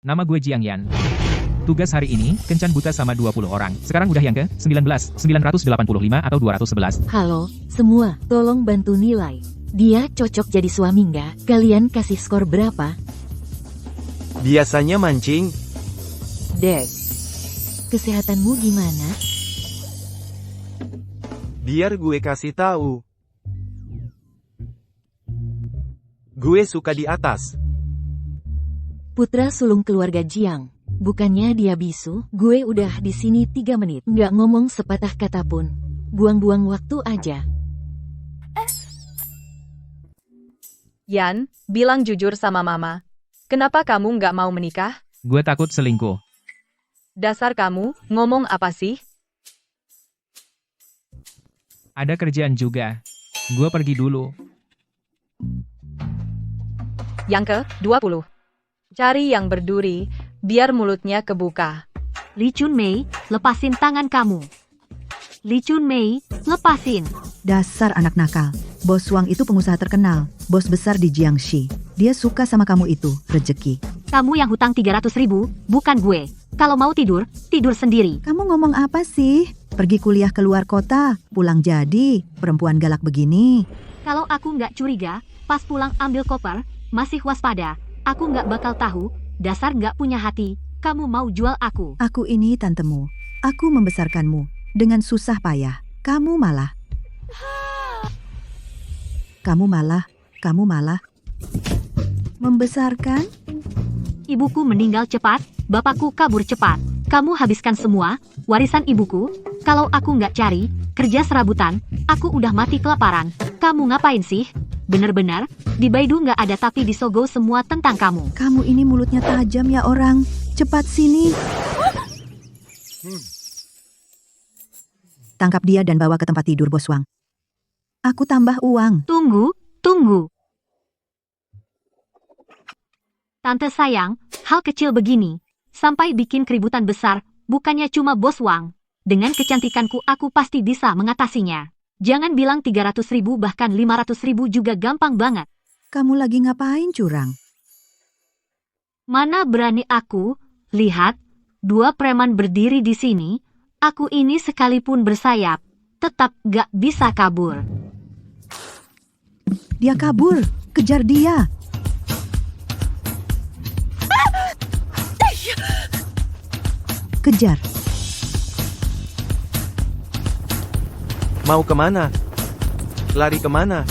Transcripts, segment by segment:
Nama gue Jiang Yan. Tugas hari ini, kencan buta sama 20 orang. Sekarang udah yang ke 19, 985 atau 211. Halo, semua, tolong bantu nilai. Dia cocok jadi suami nggak? Kalian kasih skor berapa? Biasanya mancing. Dek. Kesehatanmu gimana? Biar gue kasih tahu. Gue suka di atas. Putra sulung keluarga Jiang. Bukannya dia bisu, gue udah di sini 3 menit. Nggak ngomong sepatah kata pun. Buang-buang waktu aja. Yan, bilang jujur sama mama. Kenapa kamu nggak mau menikah? Gue takut selingkuh. Dasar kamu, ngomong apa sih? Ada kerjaan juga. Gue pergi dulu. Yang ke-20. Cari yang berduri, biar mulutnya kebuka. Li Chunmei, lepasin tangan kamu. Li Chunmei, lepasin. Dasar anak nakal. Bos Wang itu pengusaha terkenal, bos besar di Jiangxi. Dia suka sama kamu itu, rejeki. Kamu yang hutang 300.000, bukan gue. Kalau mau tidur, tidur sendiri. Kamu ngomong apa sih? Pergi kuliah ke luar kota, pulang jadi, perempuan galak begini. Kalau aku nggak curiga, pas pulang ambil koper, masih waspada. Aku nggak bakal tahu, dasar nggak punya hati, kamu mau jual aku. Aku ini tantemu. Aku membesarkanmu. Dengan susah payah. Kamu malah. Kamu malah. Membesarkan? Ibuku meninggal cepat, bapakku kabur cepat. Kamu habiskan semua, warisan ibuku. Kalau aku nggak cari, kerja serabutan, aku udah mati kelaparan. Kamu ngapain sih? Bener-bener, di Baidu nggak ada tapi di Sogo semua tentang kamu. Kamu ini mulutnya tajam ya orang. Cepat sini. Tangkap dia dan bawa ke tempat tidur Bos Wang. Aku tambah uang. Tunggu. Tante sayang, hal kecil begini, sampai bikin keributan besar, bukannya cuma Bos Wang. Dengan kecantikanku aku pasti bisa mengatasinya. Jangan bilang 300.000 bahkan 500.000 juga gampang banget. Kamu lagi ngapain curang? Mana berani aku, lihat, 2 preman berdiri di sini, aku ini sekalipun bersayap, tetap gak bisa kabur. Dia kabur. Kejar dia. Kejar. Mau kemana? Lari kemana?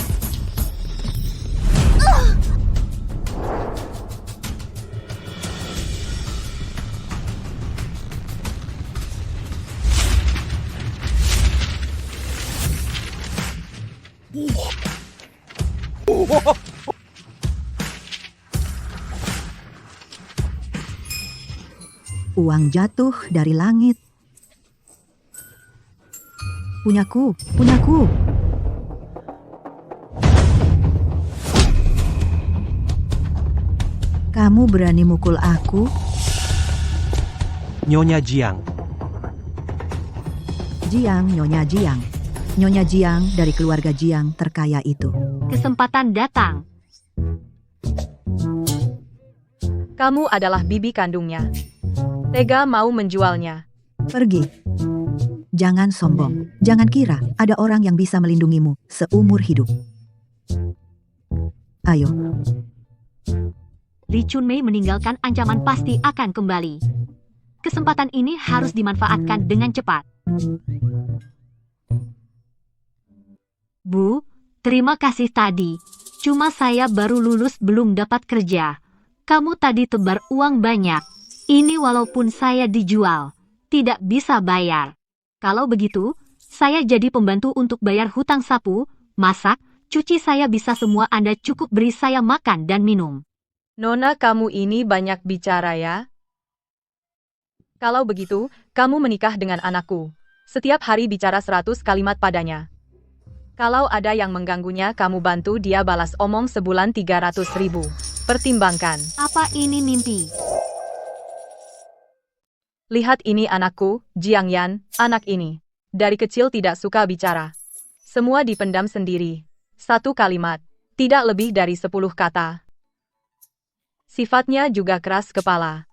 Uang jatuh dari langit. Punyaku. Kamu berani mukul aku? Nyonya Jiang. Nyonya Jiang. Nyonya Jiang dari keluarga Jiang terkaya itu. Kesempatan datang. Kamu adalah bibi kandungnya. Tega mau menjualnya. Pergi. Jangan sombong. Jangan kira ada orang yang bisa melindungimu seumur hidup. Ayo. Li Chunmei meninggalkan ancaman pasti akan kembali. Kesempatan ini harus dimanfaatkan dengan cepat. Bu, terima kasih tadi. Cuma saya baru lulus belum dapat kerja. Kamu tadi tebar uang banyak. Ini walaupun saya dijual, tidak bisa bayar. Kalau begitu, saya jadi pembantu untuk bayar hutang sapu, masak, cuci saya bisa semua Anda cukup beri saya makan dan minum. Nona kamu ini banyak bicara ya. Kalau begitu, kamu menikah dengan anakku. Setiap hari bicara 100 kalimat padanya. Kalau ada yang mengganggunya kamu bantu dia balas omong sebulan 300.000. Pertimbangkan. Apa ini mimpi? Lihat ini anakku, Jiang Yan, anak ini. Dari kecil tidak suka bicara. Semua dipendam sendiri. 1 kalimat. Tidak lebih dari 10 kata. Sifatnya juga keras kepala.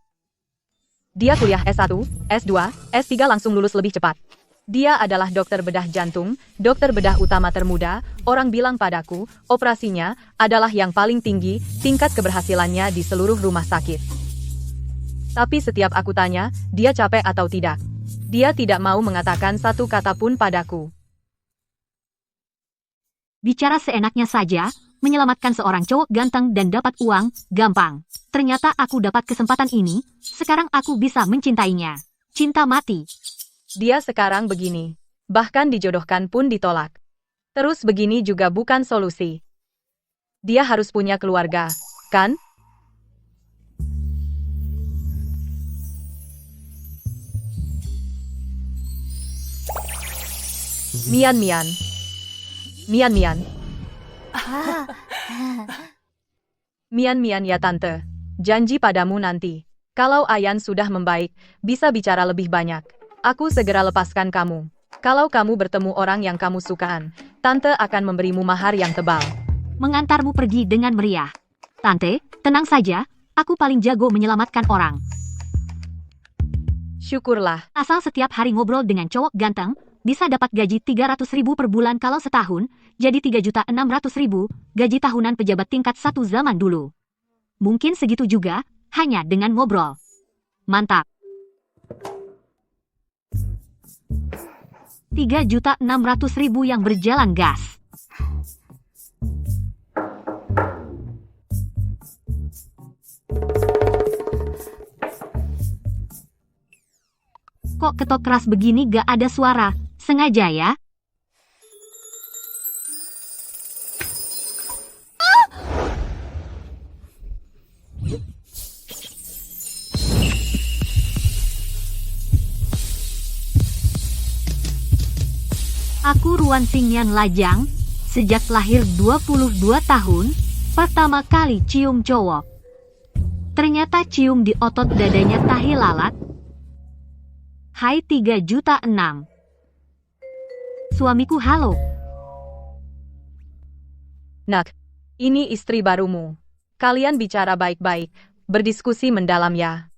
Dia kuliah S1, S2, S3 langsung lulus lebih cepat. Dia adalah dokter bedah jantung, dokter bedah utama termuda. Orang bilang padaku, operasinya adalah yang paling tinggi, tingkat keberhasilannya di seluruh rumah sakit. Tapi setiap aku tanya, dia capek atau tidak. Dia tidak mau mengatakan satu kata pun padaku. Bicara seenaknya saja, menyelamatkan seorang cowok ganteng dan dapat uang, gampang. Ternyata aku dapat kesempatan ini, sekarang aku bisa mencintainya. Cinta mati. Dia sekarang begini. Bahkan dijodohkan pun ditolak. Terus begini juga bukan solusi. Dia harus punya keluarga, kan? Mian Mian. Mian Mian. Mian Mian ya tante. Janji padamu nanti. Kalau Ayan sudah membaik, bisa bicara lebih banyak. Aku segera lepaskan kamu. Kalau kamu bertemu orang yang kamu sukaan, tante akan memberimu mahar yang tebal. Mengantarmu pergi dengan meriah. Tante, tenang saja, aku paling jago menyelamatkan orang. Syukurlah. Asal setiap hari ngobrol dengan cowok ganteng, bisa dapat gaji 300.000 per bulan kalau setahun, jadi 3.600.000, gaji tahunan pejabat tingkat 1 zaman dulu. Mungkin segitu juga, hanya dengan ngobrol. Mantap. 3.600.000 yang berjalan gas. Kok ketok keras begini gak ada suara? Sengaja ya? Aku Ruan Singyan Lajang, sejak lahir 22 tahun, pertama kali cium cowok. Ternyata cium di otot dadanya tahi lalat. Hai 3.600.000. Suamiku halo. Nak, ini istri barumu. Kalian bicara baik-baik, berdiskusi mendalam ya.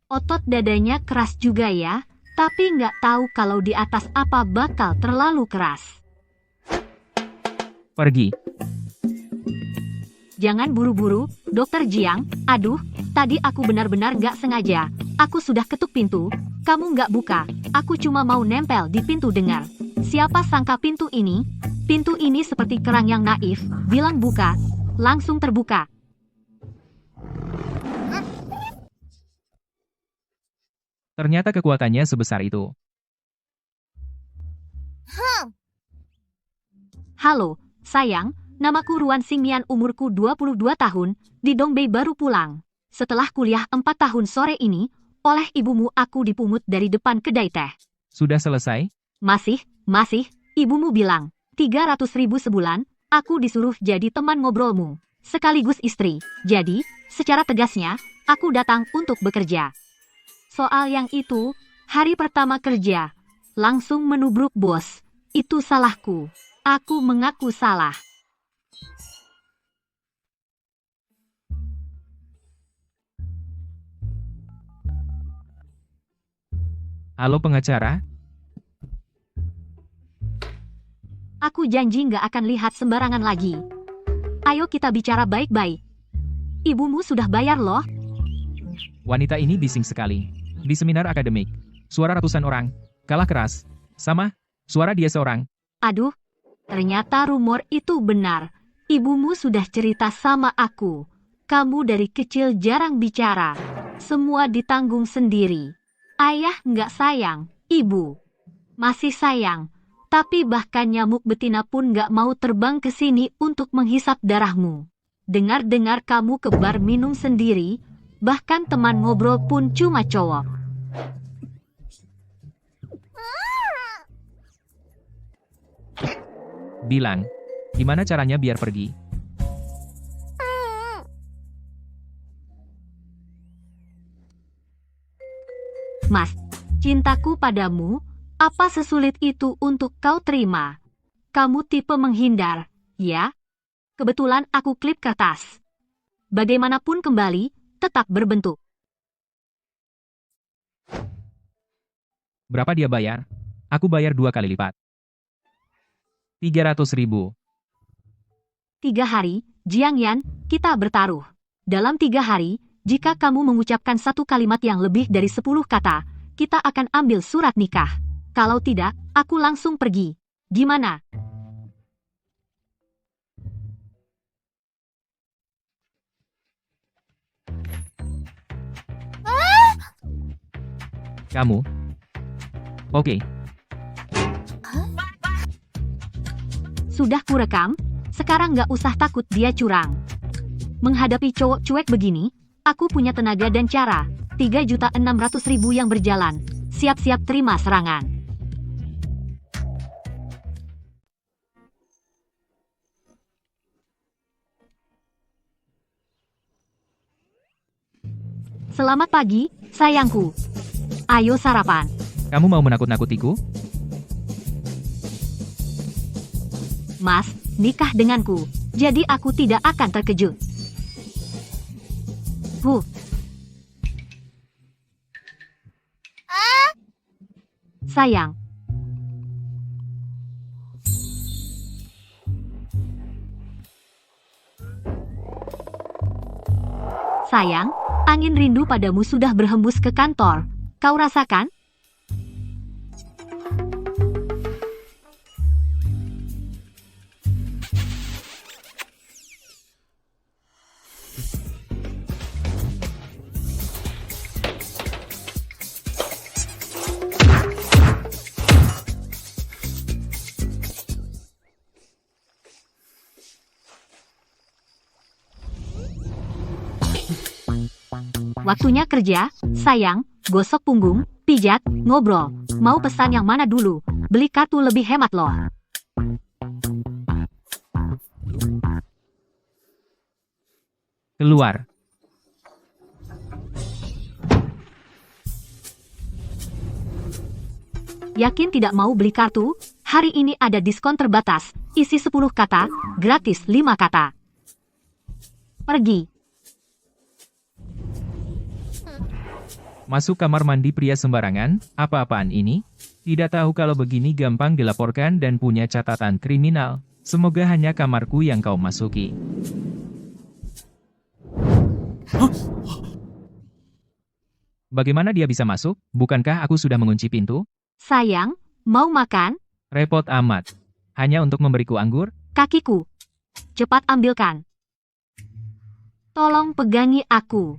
Otot dadanya keras juga ya, tapi nggak tahu kalau di atas apa bakal terlalu keras. Pergi. Jangan buru-buru, Dokter Jiang. Aduh, tadi aku benar-benar nggak sengaja. Aku sudah ketuk pintu, kamu nggak buka. Aku cuma mau nempel di pintu dengar. Siapa sangka pintu ini seperti kerang yang naif, bilang buka, langsung terbuka. Ternyata kekuatannya sebesar itu. Halo, sayang, namaku Ruan Singmian, umurku 22 tahun, di Dongbei baru pulang. Setelah kuliah 4 tahun sore ini, oleh ibumu aku dipungut dari depan kedai teh. Sudah selesai? Masih, ibumu bilang, 300.000 sebulan, aku disuruh jadi teman ngobrolmu, sekaligus istri. Jadi, secara tegasnya, aku datang untuk bekerja. Soal yang itu, hari pertama kerja, langsung menubruk bos. Itu salahku. Aku mengaku salah. Halo pengacara? Aku janji nggak akan lihat sembarangan lagi. Ayo kita bicara baik-baik. Ibumu sudah bayar loh. Wanita ini bising sekali. Di seminar akademik, suara ratusan orang, kalah keras, sama, suara dia seorang. Aduh, ternyata rumor itu benar. Ibumu sudah cerita sama aku. Kamu dari kecil jarang bicara. Semua ditanggung sendiri. Ayah nggak sayang, ibu masih sayang. Tapi bahkan nyamuk betina pun nggak mau terbang ke sini untuk menghisap darahmu. Dengar-dengar kamu ke bar minum sendiri, bahkan teman ngobrol pun cuma cowok. Bilang, gimana caranya biar pergi? Mas, cintaku padamu, apa sesulit itu untuk kau terima? Kamu tipe menghindar, ya? Kebetulan aku klip kertas. Bagaimanapun kembali, tetap berbentuk. Berapa dia bayar? Aku bayar 2 kali lipat. 300.000. 3 hari, Jiang Yan, kita bertaruh. Dalam 3 hari, jika kamu mengucapkan satu kalimat yang lebih dari 10 kata, kita akan ambil surat nikah. Kalau tidak, aku langsung pergi. Gimana? Kamu? Oke. Sudah kurekam, sekarang nggak usah takut dia curang. Menghadapi cowok cuek begini, aku punya tenaga dan cara. 3.600.000 yang berjalan. Siap-siap terima serangan. Selamat pagi, sayangku. Ayo sarapan. Kamu mau menakut-nakutiku? Mas, nikah denganku. Jadi aku tidak akan terkejut. Sayang. Sayang, angin rindu padamu sudah berhembus ke kantor. Kau rasakan? Waktunya kerja, sayang, gosok punggung, pijat, ngobrol. Mau pesan yang mana dulu? Beli kartu lebih hemat loh. Keluar. Yakin tidak mau beli kartu? Hari ini ada diskon terbatas. Isi 10 kata, gratis 5 kata. Pergi. Masuk kamar mandi pria sembarangan, apa-apaan ini? Tidak tahu kalau begini gampang dilaporkan dan punya catatan kriminal. Semoga hanya kamarku yang kau masuki. Bagaimana dia bisa masuk? Bukankah aku sudah mengunci pintu? Sayang, mau makan? Repot amat. Hanya untuk memberiku anggur? Kakiku. Cepat ambilkan. Tolong pegangi aku.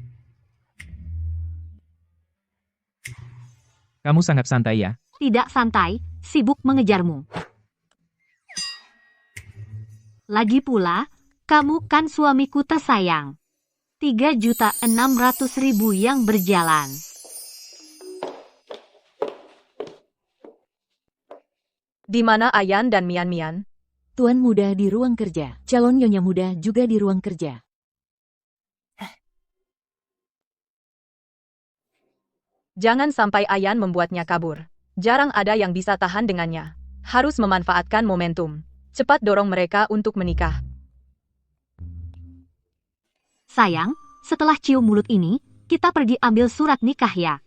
Kamu sangat santai ya? Tidak santai, sibuk mengejarmu. Lagi pula, kamu kan suamiku tersayang. 3.600.000 yang berjalan. Di mana Ayan dan Mian Mian? Tuan muda di ruang kerja. Calon nyonya muda juga di ruang kerja. Jangan sampai Ayan membuatnya kabur. Jarang ada yang bisa tahan dengannya. Harus memanfaatkan momentum. Cepat dorong mereka untuk menikah. Sayang, setelah cium mulut ini, kita pergi ambil surat nikah ya.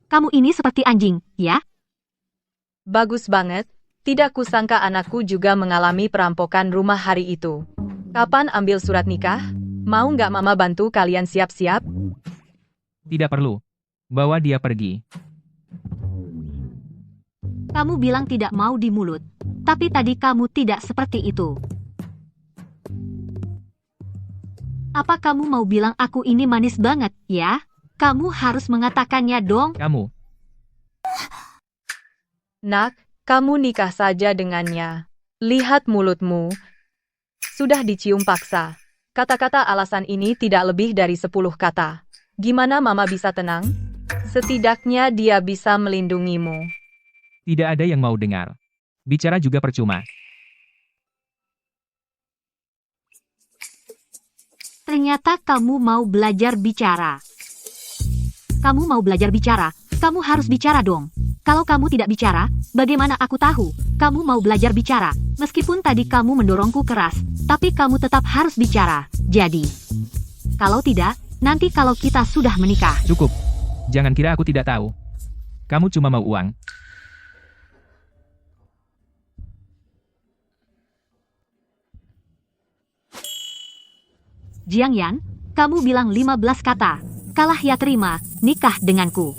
Kamu ini seperti anjing, ya? Bagus banget. Tidak kusangka anakku juga mengalami perampokan rumah hari itu. Kapan ambil surat nikah? Mau nggak mama bantu kalian siap-siap? Tidak perlu. Bawa dia pergi. Kamu bilang tidak mau di mulut. Tapi tadi kamu tidak seperti itu. Apa kamu mau bilang aku ini manis banget, ya? Kamu harus mengatakannya dong. Kamu. Nak, kamu nikah saja dengannya. Lihat mulutmu. Sudah dicium paksa. Kata-kata alasan ini tidak lebih dari 10 kata. Gimana mama bisa tenang? Setidaknya dia bisa melindungimu. Tidak ada yang mau dengar. Bicara juga percuma. Ternyata kamu mau belajar bicara. Kamu mau belajar bicara, kamu harus bicara dong. Kalau kamu tidak bicara, bagaimana aku tahu kamu mau belajar bicara? Meskipun tadi kamu mendorongku keras, tapi kamu tetap harus bicara. Jadi, kalau tidak, nanti kalau kita sudah menikah. Cukup. Jangan kira aku tidak tahu. Kamu cuma mau uang. Jiang Yan, kamu bilang 15 kata. Kalah ya terima, nikah denganku.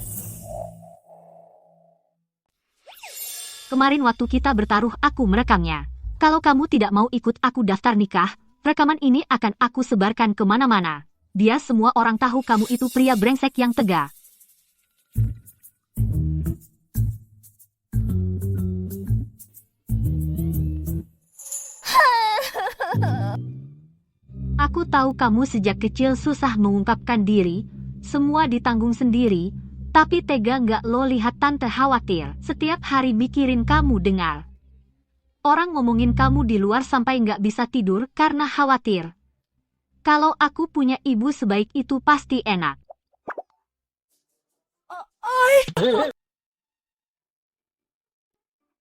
Kemarin waktu kita bertaruh aku merekamnya. Kalau kamu tidak mau ikut aku daftar nikah, rekaman ini akan aku sebarkan kemana-mana. Dia semua orang tahu kamu itu pria brengsek yang tega. Aku tahu kamu sejak kecil susah mengungkapkan diri, semua ditanggung sendiri, tapi tega nggak lo lihat tante khawatir, setiap hari mikirin kamu dengar. Orang ngomongin kamu di luar sampai nggak bisa tidur karena khawatir. Kalau aku punya ibu sebaik itu pasti enak.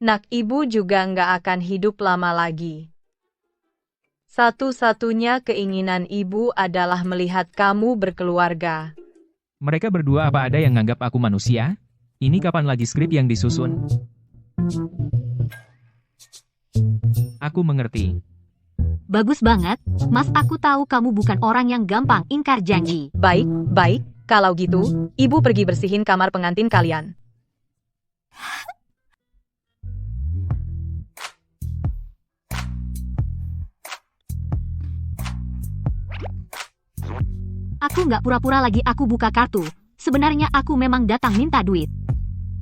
Nak ibu juga nggak akan hidup lama lagi. Satu-satunya keinginan ibu adalah melihat kamu berkeluarga. Mereka berdua apa ada yang nganggap aku manusia? Ini kapan lagi skrip yang disusun? Aku mengerti. Bagus banget, Mas, aku tahu kamu bukan orang yang gampang ingkar janji. Baik, baik. Kalau gitu, ibu pergi bersihin kamar pengantin kalian. Aku nggak pura-pura lagi aku buka kartu. Sebenarnya aku memang datang minta duit.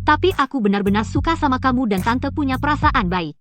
Tapi aku benar-benar suka sama kamu dan tante punya perasaan baik.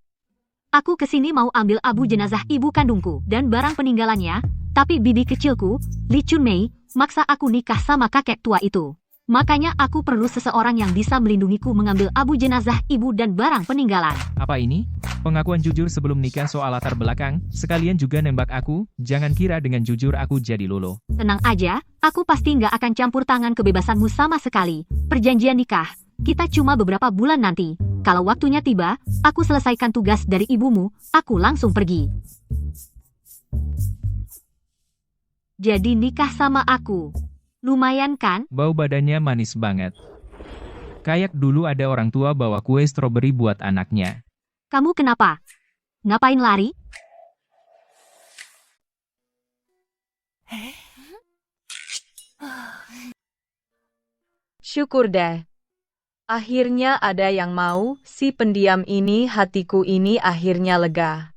Aku kesini mau ambil abu jenazah ibu kandungku dan barang peninggalannya, tapi bibi kecilku, Li Chunmei, maksa aku nikah sama kakek tua itu. Makanya aku perlu seseorang yang bisa melindungiku mengambil abu jenazah ibu dan barang peninggalan. Apa ini? Pengakuan jujur sebelum nikah soal latar belakang, sekalian juga nembak aku, jangan kira dengan jujur aku jadi lolo. Tenang aja, aku pasti nggak akan campur tangan kebebasanmu sama sekali. Perjanjian nikah, kita cuma beberapa bulan nanti. Kalau waktunya tiba, aku selesaikan tugas dari ibumu, aku langsung pergi. Jadi nikah sama aku. Lumayan kan? Bau badannya manis banget. Kayak dulu ada orang tua bawa kue stroberi buat anaknya. Kamu kenapa? Ngapain lari? Syukur deh. Akhirnya ada yang mau, si pendiam ini hatiku ini akhirnya lega.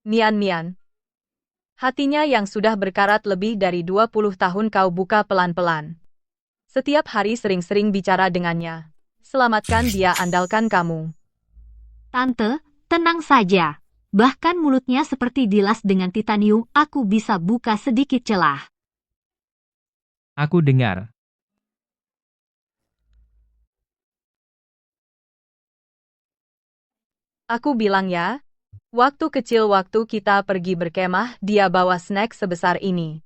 Mian. Hatinya yang sudah berkarat lebih dari 20 tahun kau buka pelan-pelan. Setiap hari sering-sering bicara dengannya. Selamatkan dia, andalkan kamu. Tante, tenang saja. Bahkan mulutnya seperti dilas dengan titanium, aku bisa buka sedikit celah. Aku dengar. Aku bilang ya, waktu kecil waktu kita pergi berkemah, dia bawa snack sebesar ini.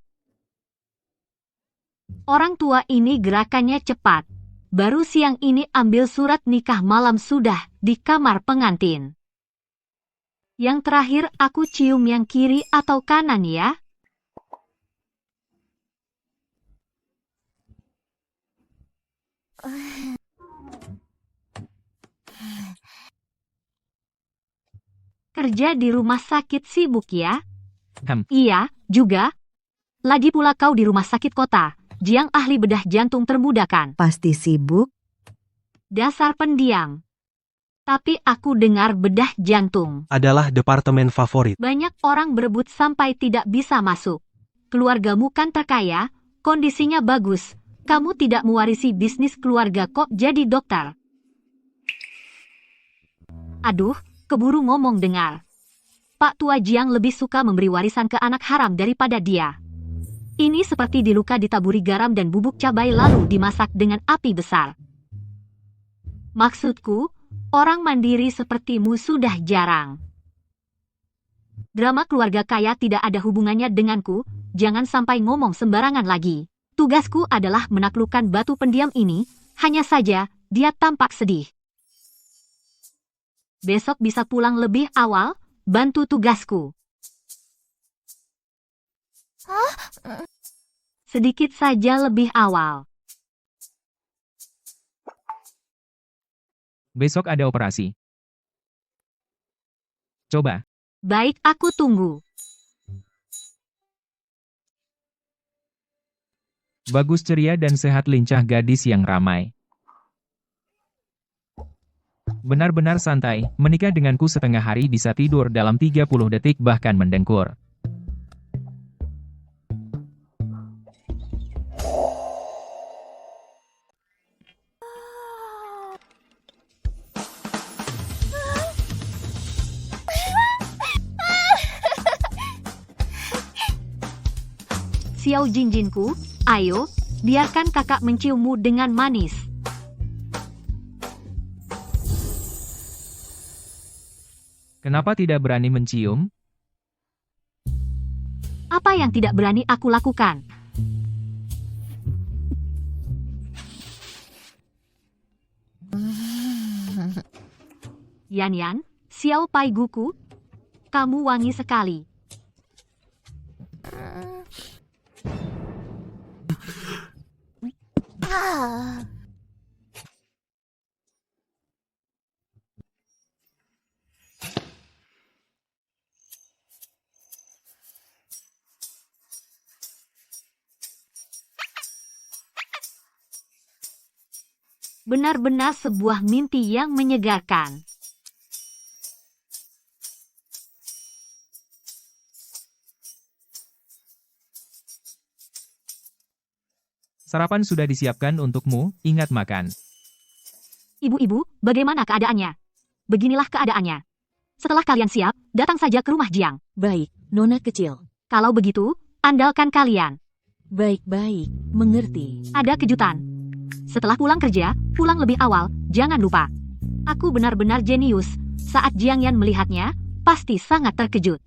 Orang tua ini gerakannya cepat. Baru siang ini ambil surat nikah malam sudah di kamar pengantin. Yang terakhir aku cium yang kiri atau kanan ya? Kerja di rumah sakit sibuk ya? Iya, juga. Lagi pula kau di rumah sakit kota. Jiang ahli bedah jantung termuda kan? Pasti sibuk. Dasar pendiam. Tapi aku dengar bedah jantung. Adalah departemen favorit. Banyak orang berebut sampai tidak bisa masuk. Keluargamu kan terkaya, kondisinya bagus. Kamu tidak mewarisi bisnis keluarga kok jadi dokter. Aduh, keburu ngomong dengar. Pak Tua Jiang lebih suka memberi warisan ke anak haram daripada dia. Ini seperti diluka ditaburi garam dan bubuk cabai lalu dimasak dengan api besar. Maksudku, orang mandiri sepertimu sudah jarang. Drama keluarga kaya tidak ada hubungannya denganku, jangan sampai ngomong sembarangan lagi. Tugasku adalah menaklukkan batu pendiam ini, hanya saja dia tampak sedih. Besok bisa pulang lebih awal, bantu tugasku. Sedikit saja lebih awal. Besok ada operasi. Coba. Baik, aku tunggu. Bagus, ceria dan sehat, lincah gadis yang ramai. Benar-benar santai, menikah denganku setengah hari bisa tidur dalam 30 detik bahkan mendengkur. Xiao Jinjinku, ayo, biarkan kakak menciummu dengan manis. Kenapa tidak berani mencium? Apa yang tidak berani aku lakukan? Yan, Xiao Pai Guku, kamu wangi sekali. Benar-benar sebuah mimpi yang menyegarkan. Sarapan sudah disiapkan untukmu, ingat makan. Ibu-ibu, bagaimana keadaannya? Beginilah keadaannya. Setelah kalian siap, datang saja ke rumah Jiang. Baik, Nona kecil. Kalau begitu, andalkan kalian. Baik-baik, mengerti. Ada kejutan. Setelah pulang kerja, pulang lebih awal, jangan lupa. Aku benar-benar jenius. Saat Jiang Yan melihatnya, pasti sangat terkejut.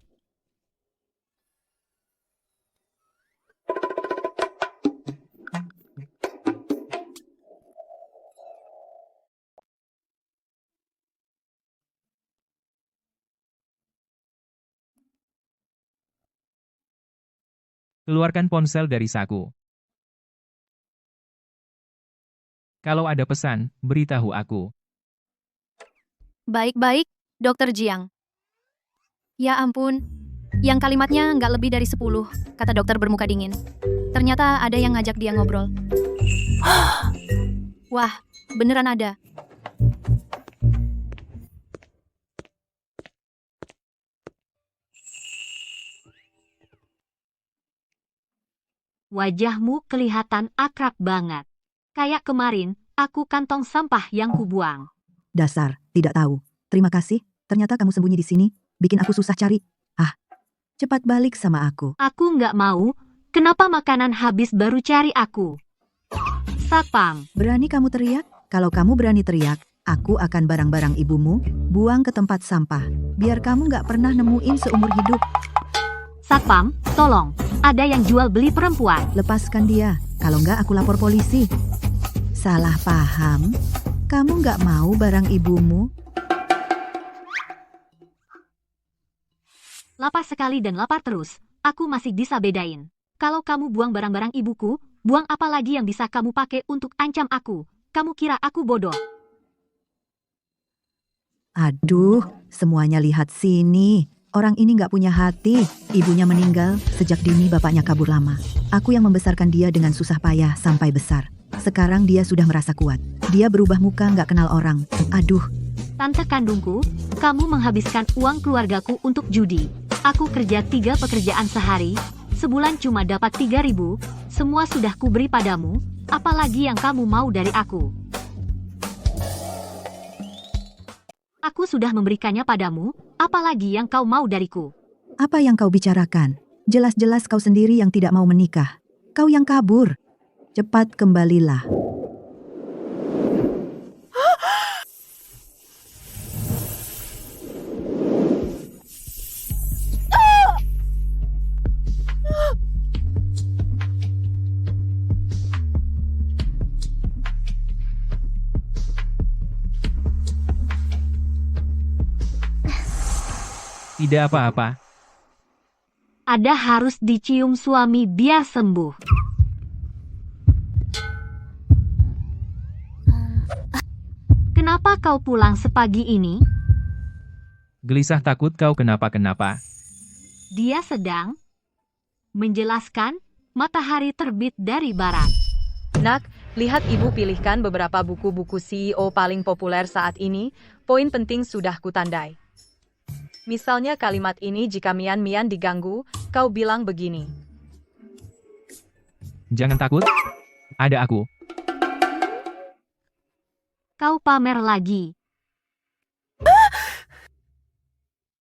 Keluarkan ponsel dari saku. Kalau ada pesan, beritahu aku. Baik-baik, Dokter Jiang. Ya ampun, yang kalimatnya nggak lebih dari 10, kata dokter bermuka dingin. Ternyata ada yang ngajak dia ngobrol. Wah, beneran ada. Wajahmu kelihatan akrab banget. Kayak kemarin, aku kantong sampah yang kubuang. Dasar, tidak tahu. Terima kasih, ternyata kamu sembunyi di sini, bikin aku susah cari. Ah, cepat balik sama aku. Aku nggak mau, kenapa makanan habis baru cari aku? Satpam, Berani kamu teriak? Kalau kamu berani teriak, aku akan barang-barang ibumu, buang ke tempat sampah. Biar kamu nggak pernah nemuin seumur hidup. Satpam, tolong, ada yang jual beli perempuan. Lepaskan dia, kalau nggak aku lapor polisi. Salah paham? Kamu nggak mau barang ibumu? Lapar sekali dan lapar terus, aku masih bisa bedain. Kalau kamu buang barang-barang ibuku, buang apa lagi yang bisa kamu pakai untuk ancam aku? Kamu kira aku bodoh? Aduh, semuanya lihat sini. Orang ini nggak punya hati. Ibunya meninggal, sejak dini bapaknya kabur lama. Aku yang membesarkan dia dengan susah payah sampai besar. Sekarang dia sudah merasa kuat. Dia berubah muka nggak kenal orang. Aduh, Tante kandungku, kamu menghabiskan uang keluargaku untuk judi. Aku kerja 3 pekerjaan sehari, sebulan cuma dapat 3.000, semua sudah kuberi padamu, apalagi yang kamu mau dari aku? Aku sudah memberikannya padamu, apalagi yang kau mau dariku? apa yang kau bicarakan? Jelas-jelas kau sendiri yang tidak mau menikah. Kau yang kabur. Cepat kembalilah. Tidak apa-apa. Ada harus dicium suami biar sembuh. Kenapa kau pulang sepagi ini? Gelisah takut kau kenapa-kenapa. Dia sedang menjelaskan matahari terbit dari barat. Nak, lihat ibu pilihkan beberapa buku-buku CEO paling populer saat ini. Poin penting sudah kutandai. Misalnya kalimat ini jika Mian diganggu, kau bilang begini. Jangan takut. Ada aku. Kau pamer lagi.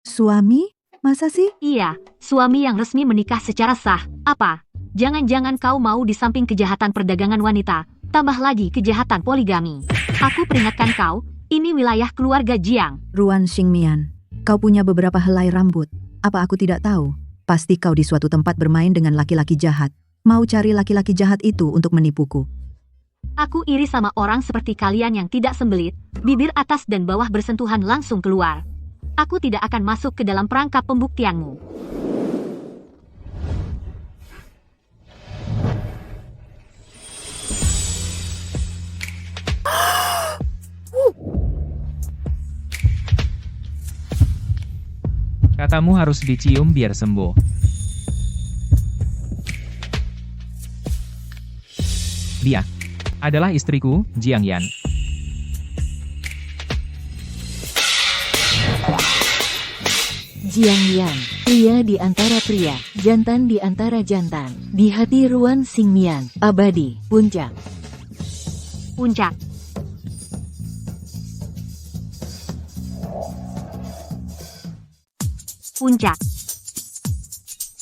Suami? Masa sih? Iya, suami yang resmi menikah secara sah. Apa? Jangan-jangan kau mau di samping kejahatan perdagangan wanita, tambah lagi kejahatan poligami. Aku peringatkan kau, ini wilayah keluarga Jiang. Ruan Xingmian. Kau punya beberapa helai rambut. Apa aku tidak tahu? Pasti kau di suatu tempat bermain dengan laki-laki jahat. Mau cari laki-laki jahat itu untuk menipuku. Aku iri sama orang seperti kalian yang tidak sembelit, bibir atas dan bawah bersentuhan langsung keluar. Aku tidak akan masuk ke dalam perangkap pembuktianmu. Katamu harus dicium biar sembuh. Dia adalah istriku, Jiang Yan. Jiang Yan, pria di antara pria, jantan di antara jantan. Di hati Ruan Xingmian, abadi, puncak. Puncak. Puncak.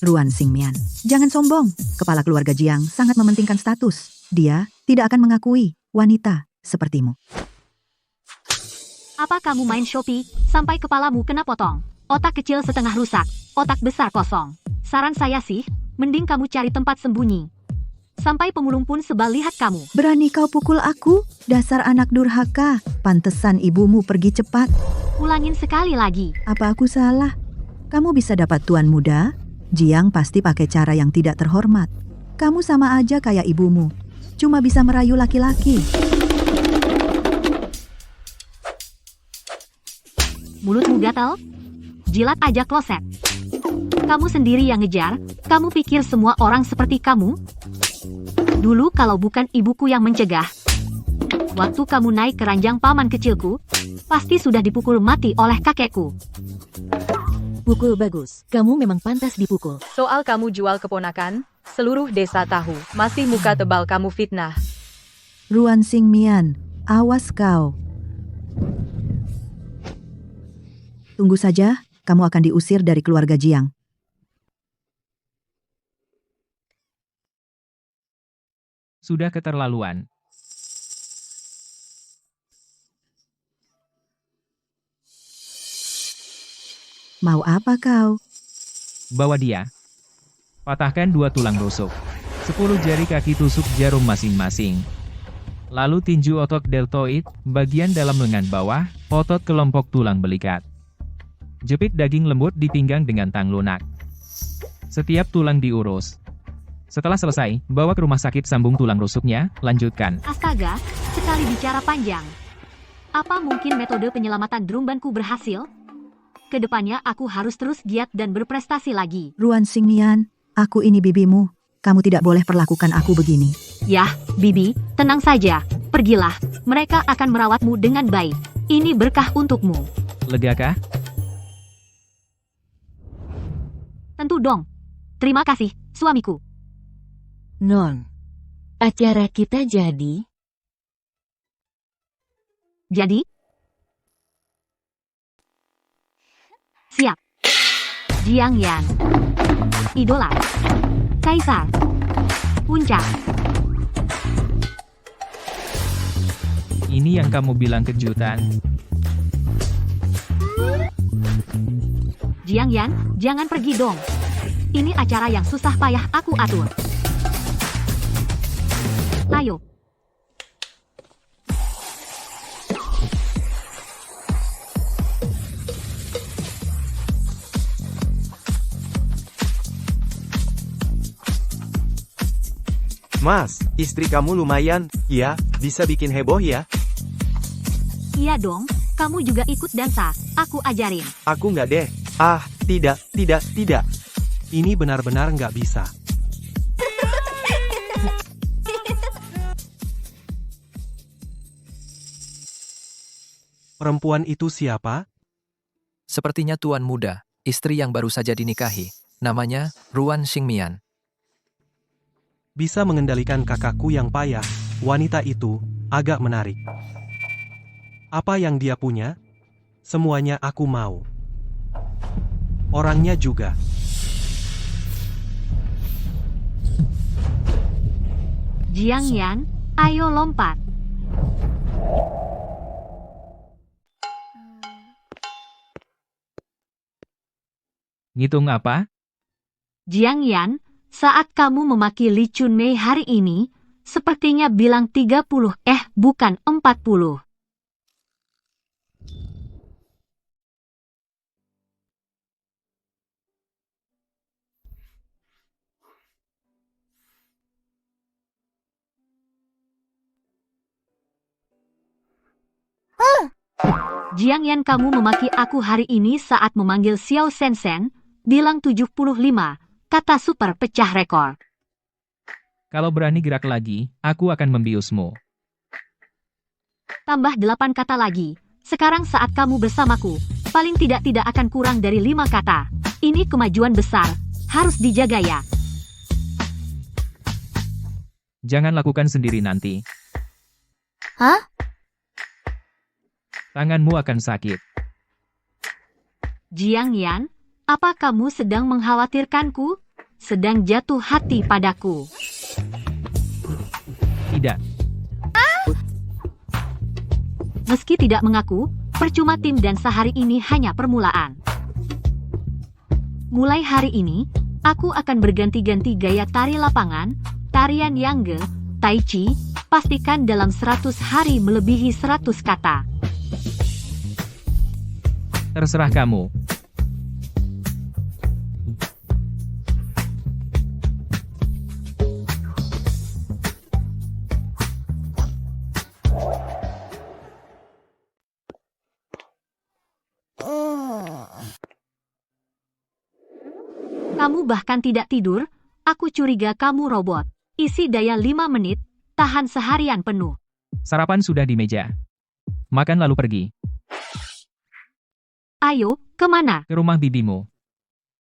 Ruan Xingmian. Jangan sombong. Kepala keluarga Jiang sangat mementingkan status. Dia tidak akan mengakui wanita sepertimu. Apa kamu main Shopee, sampai kepalamu kena potong? Otak kecil setengah rusak, otak besar kosong. Saran saya sih, mending kamu cari tempat sembunyi. Sampai pemulung pun sebal lihat kamu. Berani kau pukul aku? Dasar anak durhaka. Pantesan ibumu pergi cepat. Ulangin sekali lagi. Apa aku salah? Kamu bisa dapat tuan muda? Jiang pasti pakai cara yang tidak terhormat. Kamu sama aja kayak ibumu. Cuma bisa merayu laki-laki. Mulutmu gatal? Jilat aja kloset. Kamu sendiri yang ngejar, kamu pikir semua orang seperti kamu? Dulu kalau bukan ibuku yang mencegah, waktu kamu naik ke ranjang paman kecilku, pasti sudah dipukul mati oleh kakekku. Pukul bagus, kamu memang pantas dipukul. Soal kamu jual keponakan, seluruh desa tahu. Masih muka tebal kamu fitnah. Ruan Xingmian, awas kau. Tunggu saja, kamu akan diusir dari keluarga Jiang. Sudah keterlaluan. Mau apa kau? Bawa dia. Patahkan 2 tulang rusuk. 10 jari kaki tusuk jarum masing-masing. Lalu tinju otot deltoid, bagian dalam lengan bawah, otot kelompok tulang belikat. Jepit daging lembut di pinggang dengan tang lunak. Setiap tulang diurus. Setelah selesai, bawa ke rumah sakit sambung tulang rusuknya, lanjutkan. Astaga, sekali bicara panjang. Apa mungkin metode penyelamatan drumbanku berhasil? Kedepannya aku harus terus giat dan berprestasi lagi. Ruan Xingmian, aku ini bibimu. Kamu tidak boleh perlakukan aku begini. Yah, Bibi, tenang saja. Pergilah, mereka akan merawatmu dengan baik. Ini berkah untukmu. Legakah? Tentu dong. Terima kasih, suamiku. Non, acara kita jadi? Jadi? Siap. Jiang Yan. Idola. Kaisar. Puncak. Ini yang kamu bilang kejutan. Jiang Yan, jangan pergi dong. Ini acara yang susah payah aku atur. Ayo. Mas, istri kamu lumayan, ya, bisa bikin heboh ya? Iya dong, kamu juga ikut dansa. Aku ajarin. Aku nggak deh. Ah, tidak, tidak, tidak. Ini benar-benar nggak bisa. Perempuan itu siapa? Sepertinya tuan muda, istri yang baru saja dinikahi. Namanya Ruan Xingmian. Bisa mengendalikan kakakku yang payah. Wanita itu agak menarik. Apa yang dia punya? Semuanya aku mau. Orangnya juga. Jiang Yan, ayo lompat. Ngitung apa? Jiang Yan, saat kamu memaki Li Chunmei hari ini, sepertinya bilang 30, bukan 40. Jiang Yan, kamu memaki aku hari ini saat memanggil Xiao Sensen, bilang 75, kata super pecah rekor. Kalau berani gerak lagi, aku akan membiusmu. Tambah 8 kata lagi. Sekarang saat kamu bersamaku, paling tidak akan kurang dari 5 kata. Ini kemajuan besar, harus dijaga ya. Jangan lakukan sendiri nanti. Hah? Tanganmu akan sakit. Jiang Yan, apa kamu sedang mengkhawatirkanku? Sedang jatuh hati padaku. Tidak. Meski tidak mengaku, percuma tim dan sehari ini hanya permulaan. Mulai hari ini, aku akan berganti-ganti gaya tari lapangan, tarian Yangge, Tai Chi, pastikan dalam 100 hari melebihi 100 kata. Terserah kamu. Kamu bahkan tidak tidur, aku curiga kamu robot. Isi daya 5 menit, tahan seharian penuh. Sarapan sudah di meja. Makan lalu pergi. Ayo, kemana? Ke rumah bibimu.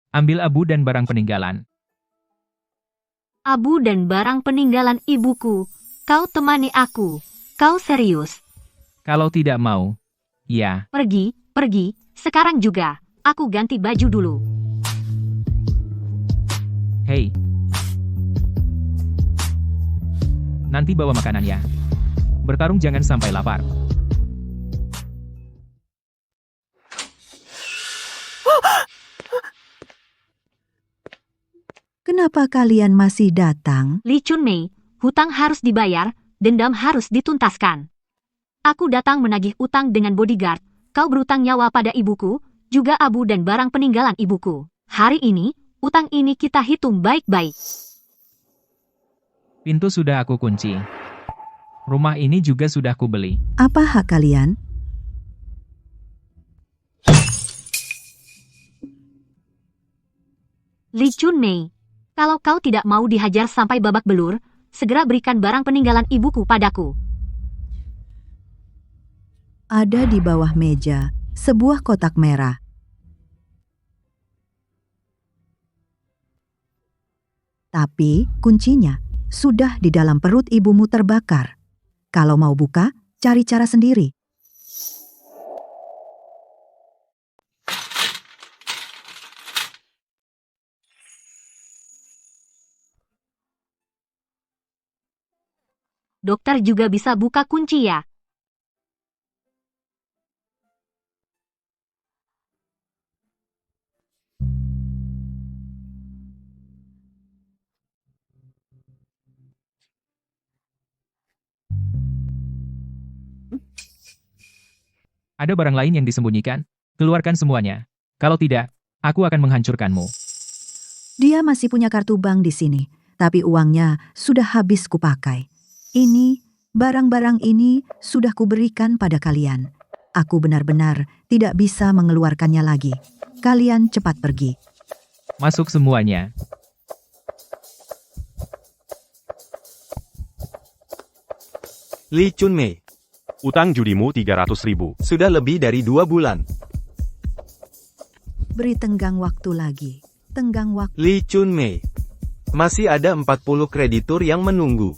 Ambil abu dan barang peninggalan. Abu dan barang peninggalan ibuku. Kau temani aku. Kau serius? Kalau tidak mau, ya. Pergi, sekarang juga. Aku ganti baju dulu. Hei. Nanti bawa makanan ya. Bertarung jangan sampai lapar. Kenapa kalian masih datang? Li Chunmei, hutang harus dibayar, dendam harus dituntaskan. Aku datang menagih utang dengan bodyguard. Kau berutang nyawa pada ibuku, juga abu dan barang peninggalan ibuku. Hari ini, utang ini kita hitung baik-baik. Pintu sudah aku kunci. Rumah ini juga sudah kubeli. Apa hak kalian? Li Chunmei, kalau kau tidak mau dihajar sampai babak belur, segera berikan barang peninggalan ibuku padaku. Ada di bawah meja, sebuah kotak merah. Tapi kuncinya sudah di dalam perut ibumu terbakar. Kalau mau buka, cari cara sendiri. dokter juga bisa buka kunci ya. Ada barang lain yang disembunyikan? Keluarkan semuanya. Kalau tidak, aku akan menghancurkanmu. Dia masih punya kartu bank di sini, tapi uangnya sudah habis kupakai. Ini, barang-barang ini sudah kuberikan pada kalian. Aku benar-benar tidak bisa mengeluarkannya lagi. Kalian cepat pergi. Masuk semuanya. Lee Chunmei, Utang judimu 300.000. sudah lebih dari 2 bulan. Beri tenggang waktu lagi. Tenggang waktu. Lee Chunmei, masih ada 40 kreditur yang menunggu.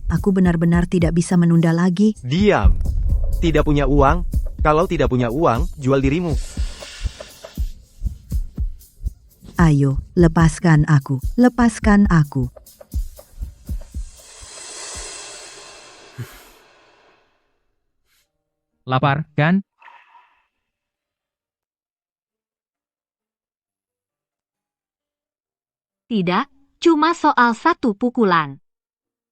Aku benar-benar tidak bisa menunda lagi. Diam. Tidak punya uang? Kalau tidak punya uang, jual dirimu. Ayo, lepaskan aku. Lepaskan aku. Lapar, kan? Tidak, cuma soal 1 pukulan.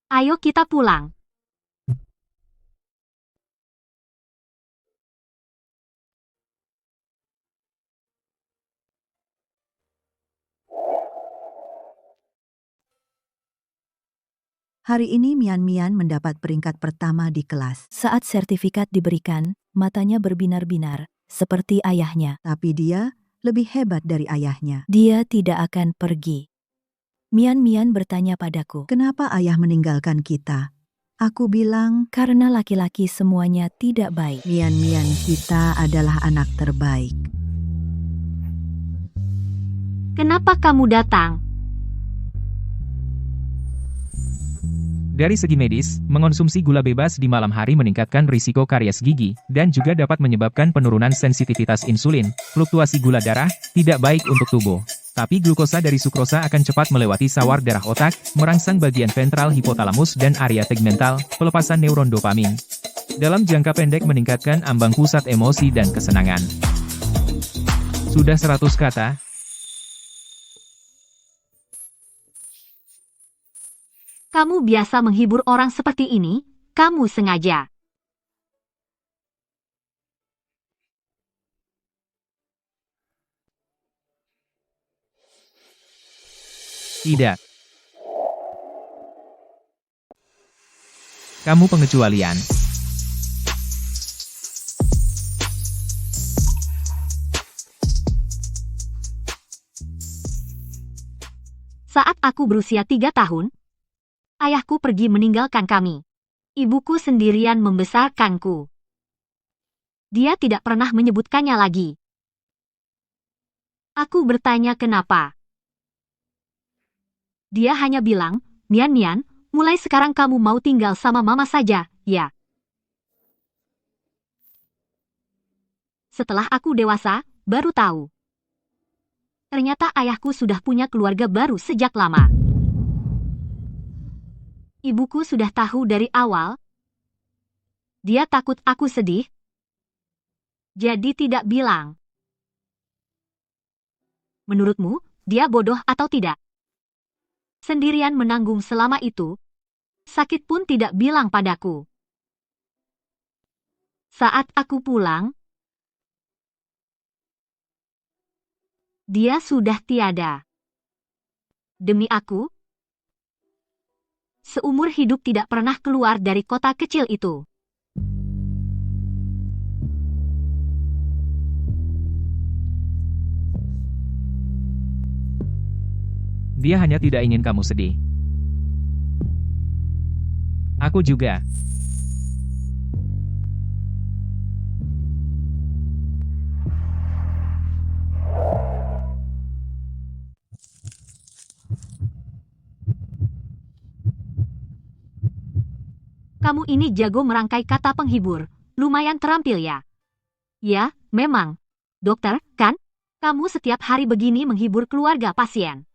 Ayo kita pulang. Hari ini Mian Mian mendapat peringkat pertama di kelas. Saat sertifikat diberikan, matanya berbinar-binar, seperti ayahnya. Tapi dia lebih hebat dari ayahnya. Dia tidak akan pergi. Mian Mian bertanya padaku, Kenapa ayah meninggalkan kita? Aku bilang, karena laki-laki semuanya tidak baik. Mian Mian kita adalah anak terbaik. Kenapa kamu datang? Dari segi medis, mengonsumsi gula bebas di malam hari meningkatkan risiko karies gigi, dan juga dapat menyebabkan penurunan sensitivitas insulin. Fluktuasi gula darah tidak baik untuk tubuh. Tapi glukosa dari sukrosa akan cepat melewati sawar darah otak, merangsang bagian ventral hipotalamus dan area tegmental, pelepasan neuron dopamin. Dalam jangka pendek meningkatkan ambang pusat emosi dan kesenangan. Sudah 100 kata? Kamu biasa menghibur orang seperti ini? Kamu sengaja. Tidak. Kamu pengecualian. Saat aku berusia 3 tahun, ayahku pergi meninggalkan kami. Ibuku sendirian membesarkanku. Dia tidak pernah menyebutkannya lagi. Aku bertanya kenapa. Dia hanya bilang, Mian Mian, mulai sekarang kamu mau tinggal sama mama saja, ya. Setelah aku dewasa, baru tahu. Ternyata ayahku sudah punya keluarga baru sejak lama. Ibuku sudah tahu dari awal. Dia takut aku sedih. Jadi tidak bilang. Menurutmu, dia bodoh atau tidak? Sendirian menanggung selama itu. Sakit pun tidak bilang padaku. Saat aku pulang, dia sudah tiada. Demi aku, seumur hidup tidak pernah keluar dari kota kecil itu. Dia hanya tidak ingin kamu sedih. Aku juga. Kamu ini jago merangkai kata penghibur. Lumayan terampil ya. Ya, memang. Dokter, kan? Kamu setiap hari begini menghibur keluarga pasien.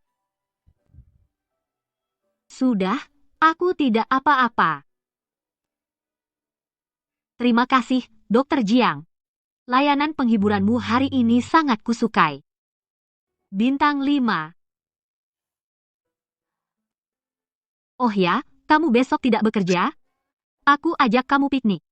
Sudah, aku tidak apa-apa. Terima kasih, Dokter Jiang. Layanan penghiburanmu hari ini sangat kusukai. Bintang 5. Oh ya, kamu besok tidak bekerja? Aku ajak kamu piknik.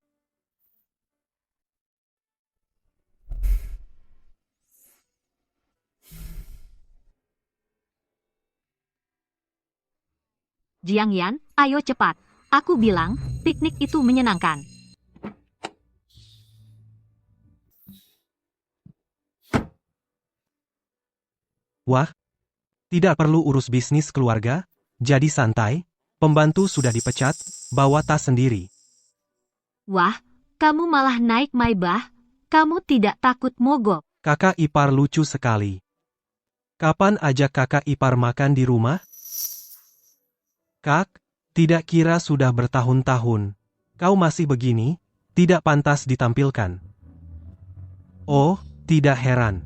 Jiang Yan, ayo cepat. Aku bilang, piknik itu menyenangkan. Wah, tidak perlu urus bisnis keluarga, jadi santai, pembantu sudah dipecat, bawa tas sendiri. Wah, kamu malah naik Maybach. Kamu tidak takut mogok. Kakak ipar lucu sekali. Kapan ajak kakak ipar makan di rumah? Kak, tidak kira sudah bertahun-tahun. Kau masih begini, tidak pantas ditampilkan. Oh, tidak heran.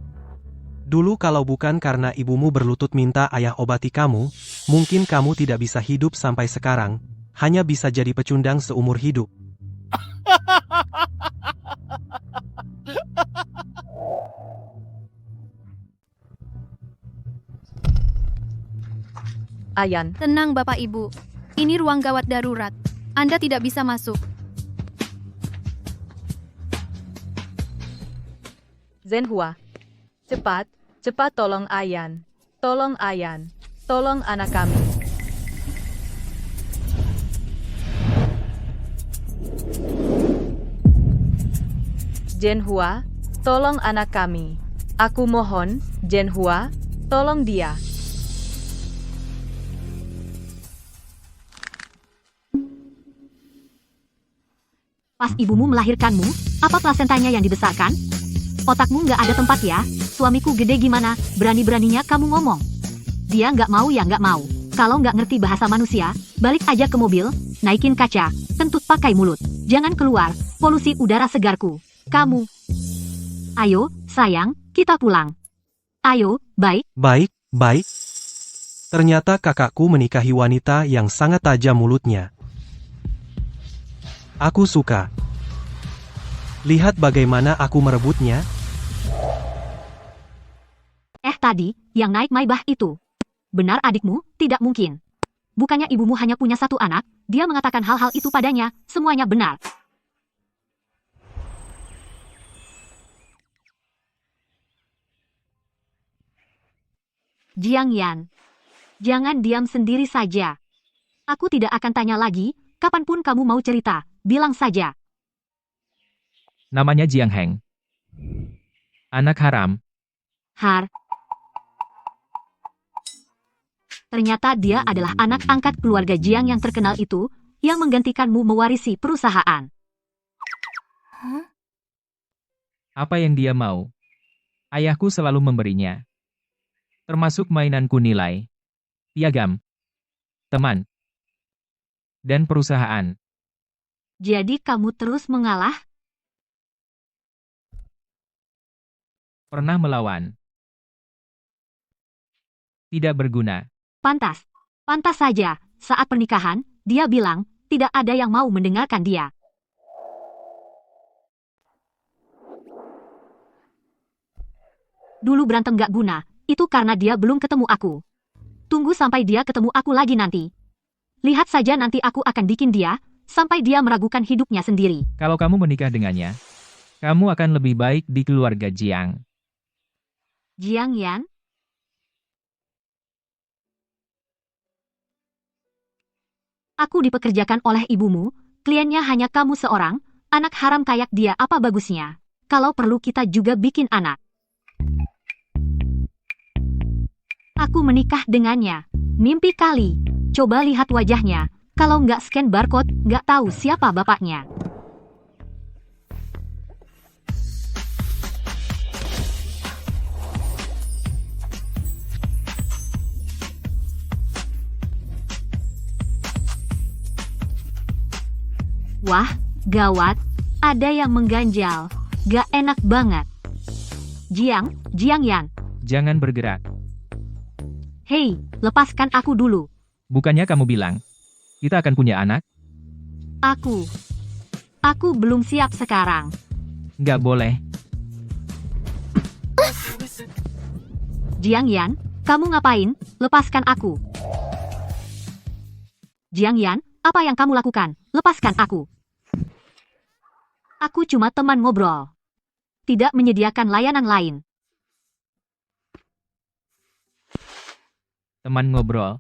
Dulu kalau bukan karena ibumu berlutut minta ayah obati kamu, mungkin kamu tidak bisa hidup sampai sekarang, hanya bisa jadi pecundang seumur hidup. Ayan, Tenang Bapak Ibu. Ini ruang gawat darurat. Anda tidak bisa masuk. Zhenhua. Cepat, cepat tolong Ayan. Tolong Ayan. Tolong anak kami. Zhenhua, tolong anak kami. Aku mohon, Zhenhua, tolong dia. Pas ibumu melahirkanmu, apa plasentanya yang dibesarkan? Otakmu nggak ada tempat ya? Suamiku gede gimana, berani-beraninya kamu ngomong. Dia nggak mau ya nggak mau. Kalau nggak ngerti bahasa manusia, balik aja ke mobil, naikin kaca, kentut pakai mulut. Jangan keluar, polusi udara segarku. Kamu. Ayo, sayang, kita pulang. Ayo, baik. Baik, baik. Ternyata kakakku menikahi wanita yang sangat tajam mulutnya. Aku suka. Lihat bagaimana aku merebutnya. Tadi, yang naik Maybach itu. Benar adikmu, tidak mungkin. Bukannya ibumu hanya punya satu anak, dia mengatakan hal-hal itu padanya, semuanya benar. Jiang Yan. Jangan diam sendiri saja. Aku tidak akan tanya lagi, kapanpun kamu mau cerita, bilang saja. Namanya Jiang Heng. Anak haram. Ternyata dia adalah anak angkat keluarga Jiang yang terkenal itu, yang menggantikanmu mewarisi perusahaan. Apa yang dia mau? Ayahku selalu memberinya. Termasuk mainanku nilai, piagam, teman, dan perusahaan. Jadi kamu terus mengalah? Pernah melawan. Tidak berguna. Pantas. Pantas saja, saat pernikahan, dia bilang, tidak ada yang mau mendengarkan dia. Dulu berantem gak guna, itu karena dia belum ketemu aku. Tunggu sampai dia ketemu aku lagi nanti. Lihat saja nanti aku akan bikin dia, sampai dia meragukan hidupnya sendiri. Kalau kamu menikah dengannya, kamu akan lebih baik di keluarga Jiang. Jiang Yan? Aku dipekerjakan oleh ibumu, kliennya hanya kamu seorang, anak haram kayak dia apa bagusnya? Kalau perlu kita juga bikin anak. Aku menikah dengannya. Mimpi kali. Coba lihat wajahnya. Kalau nggak scan barcode, nggak tahu siapa bapaknya. Wah, gawat. Ada yang mengganjal. Gak enak banget. Jiang Yan. Jangan bergerak. Hei, lepaskan aku dulu. Bukannya kamu bilang, kita akan punya anak? Aku belum siap sekarang. Nggak boleh. Jiang Yan, kamu ngapain? Lepaskan aku. Jiang Yan, apa yang kamu lakukan? Lepaskan aku. Aku cuma teman ngobrol. Tidak menyediakan layanan lain. Teman ngobrol.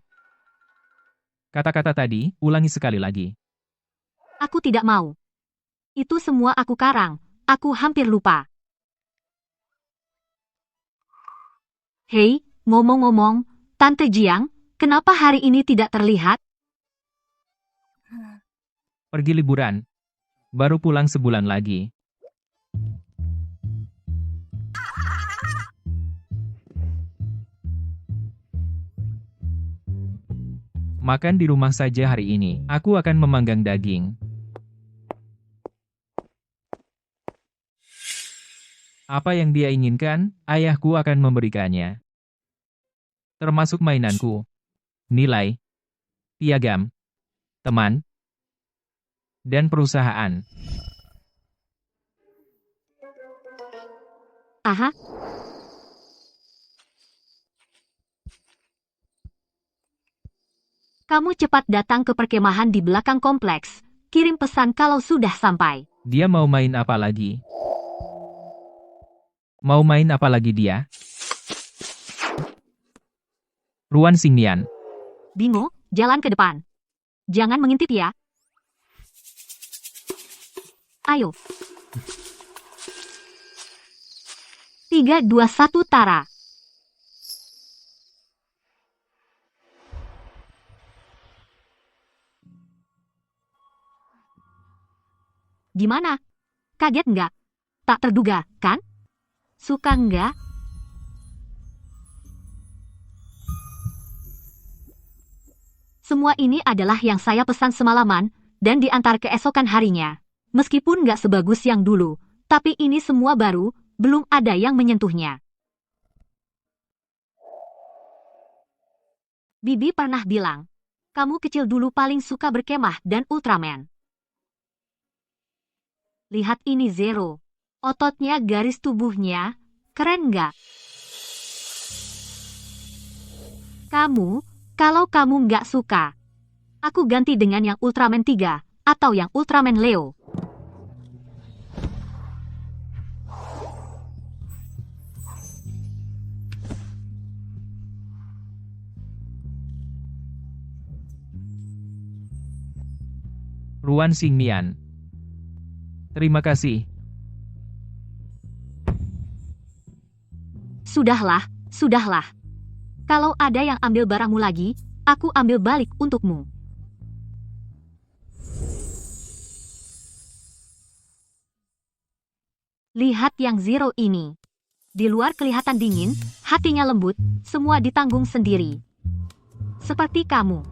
Kata-kata tadi, ulangi sekali lagi. Aku tidak mau. Itu semua aku karang. Aku hampir lupa. Hei, ngomong-ngomong, Tante Jiang, kenapa hari ini tidak terlihat? Pergi liburan. Baru pulang sebulan lagi. Makan di rumah saja hari ini. Aku akan memanggang daging. Apa yang dia inginkan, ayahku akan memberikannya. Termasuk mainanku. Nilai. Piagam. Teman. Dan perusahaan. Aha. Kamu cepat datang ke perkemahan di belakang kompleks. Kirim pesan kalau sudah sampai. Dia mau main apa lagi? Mau main apa lagi dia? Ruan Xingnian. Bingo, jalan ke depan. Jangan mengintip ya. Ayo. 3, 2, 1, Tara. Gimana? Kaget nggak? Tak terduga, kan? Suka nggak? Semua ini adalah yang saya pesan semalaman, dan diantar keesokan harinya. Meskipun nggak sebagus yang dulu, tapi ini semua baru, belum ada yang menyentuhnya. Bibi pernah bilang, kamu kecil dulu paling suka berkemah dan Ultraman. Lihat ini Zero. Ototnya, garis tubuhnya, keren nggak? Kalau kamu nggak suka, aku ganti dengan yang Ultraman 3, atau yang Ultraman Leo. Ruan Xingnian. Terima kasih. Sudahlah. Kalau ada yang ambil barangmu lagi, aku ambil balik untukmu. Lihat yang Zero ini. Di luar kelihatan dingin, hatinya lembut, semua ditanggung sendiri. Seperti kamu.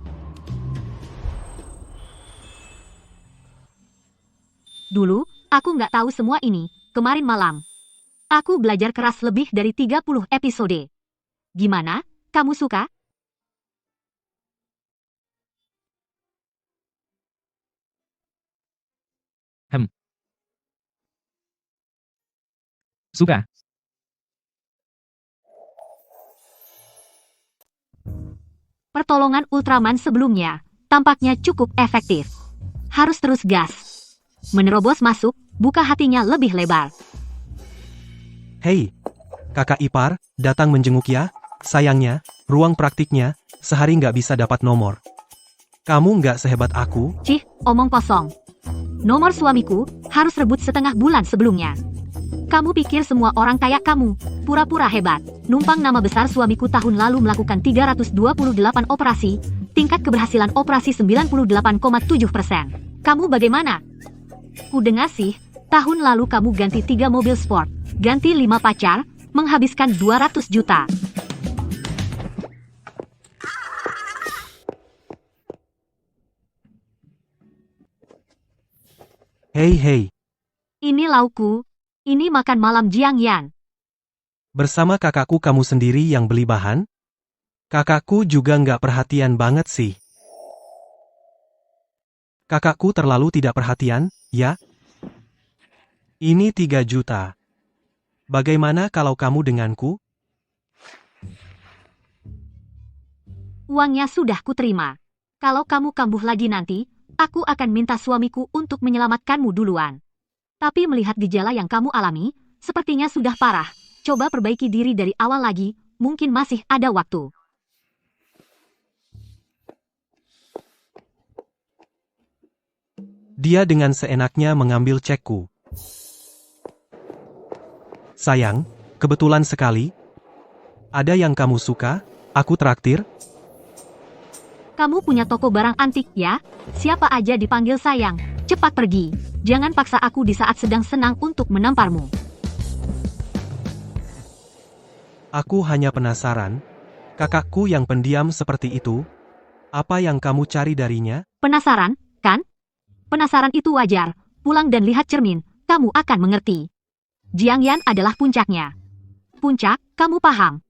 Dulu, aku nggak tahu semua ini, kemarin malam. Aku belajar keras lebih dari 30 episode. Gimana? Kamu suka? Suka. Pertolongan Ultraman sebelumnya, tampaknya cukup efektif. Harus terus gas. Menerobos masuk, buka hatinya lebih lebar. Hei, kakak ipar, datang menjenguk ya. Sayangnya, ruang praktiknya, sehari nggak bisa dapat nomor. Kamu nggak sehebat aku? Cih, omong kosong. Nomor suamiku, harus rebut setengah bulan sebelumnya. Kamu pikir semua orang kayak kamu, pura-pura hebat. Numpang nama besar suamiku tahun lalu melakukan 328 operasi, tingkat keberhasilan operasi 98,7%. Kamu bagaimana? Ku dengar sih, tahun lalu kamu ganti 3 mobil sport, ganti 5 pacar, menghabiskan 200 juta. Hei. Ini laukku, ini makan malam Jiang Yan. Bersama kakakku kamu sendiri yang beli bahan? Kakakku juga nggak perhatian banget sih. Kakakku terlalu tidak perhatian, ya? Ini 3 juta. Bagaimana kalau kamu denganku? Uangnya sudah kuterima. Kalau kamu kambuh lagi nanti, aku akan minta suamiku untuk menyelamatkanmu duluan. Tapi melihat gejala yang kamu alami, sepertinya sudah parah. Coba perbaiki diri dari awal lagi, mungkin masih ada waktu. Dia dengan seenaknya mengambil cekku. Sayang, kebetulan sekali. Ada yang kamu suka? Aku traktir. Kamu punya toko barang antik ya? Siapa aja dipanggil sayang. Cepat pergi. Jangan paksa aku di saat sedang senang untuk menamparmu. Aku hanya penasaran. Kakakku yang pendiam seperti itu. Apa yang kamu cari darinya? Penasaran, kan? Penasaran itu wajar. Pulang dan lihat cermin, kamu akan mengerti. Jiang Yan adalah puncaknya. Puncak, kamu paham?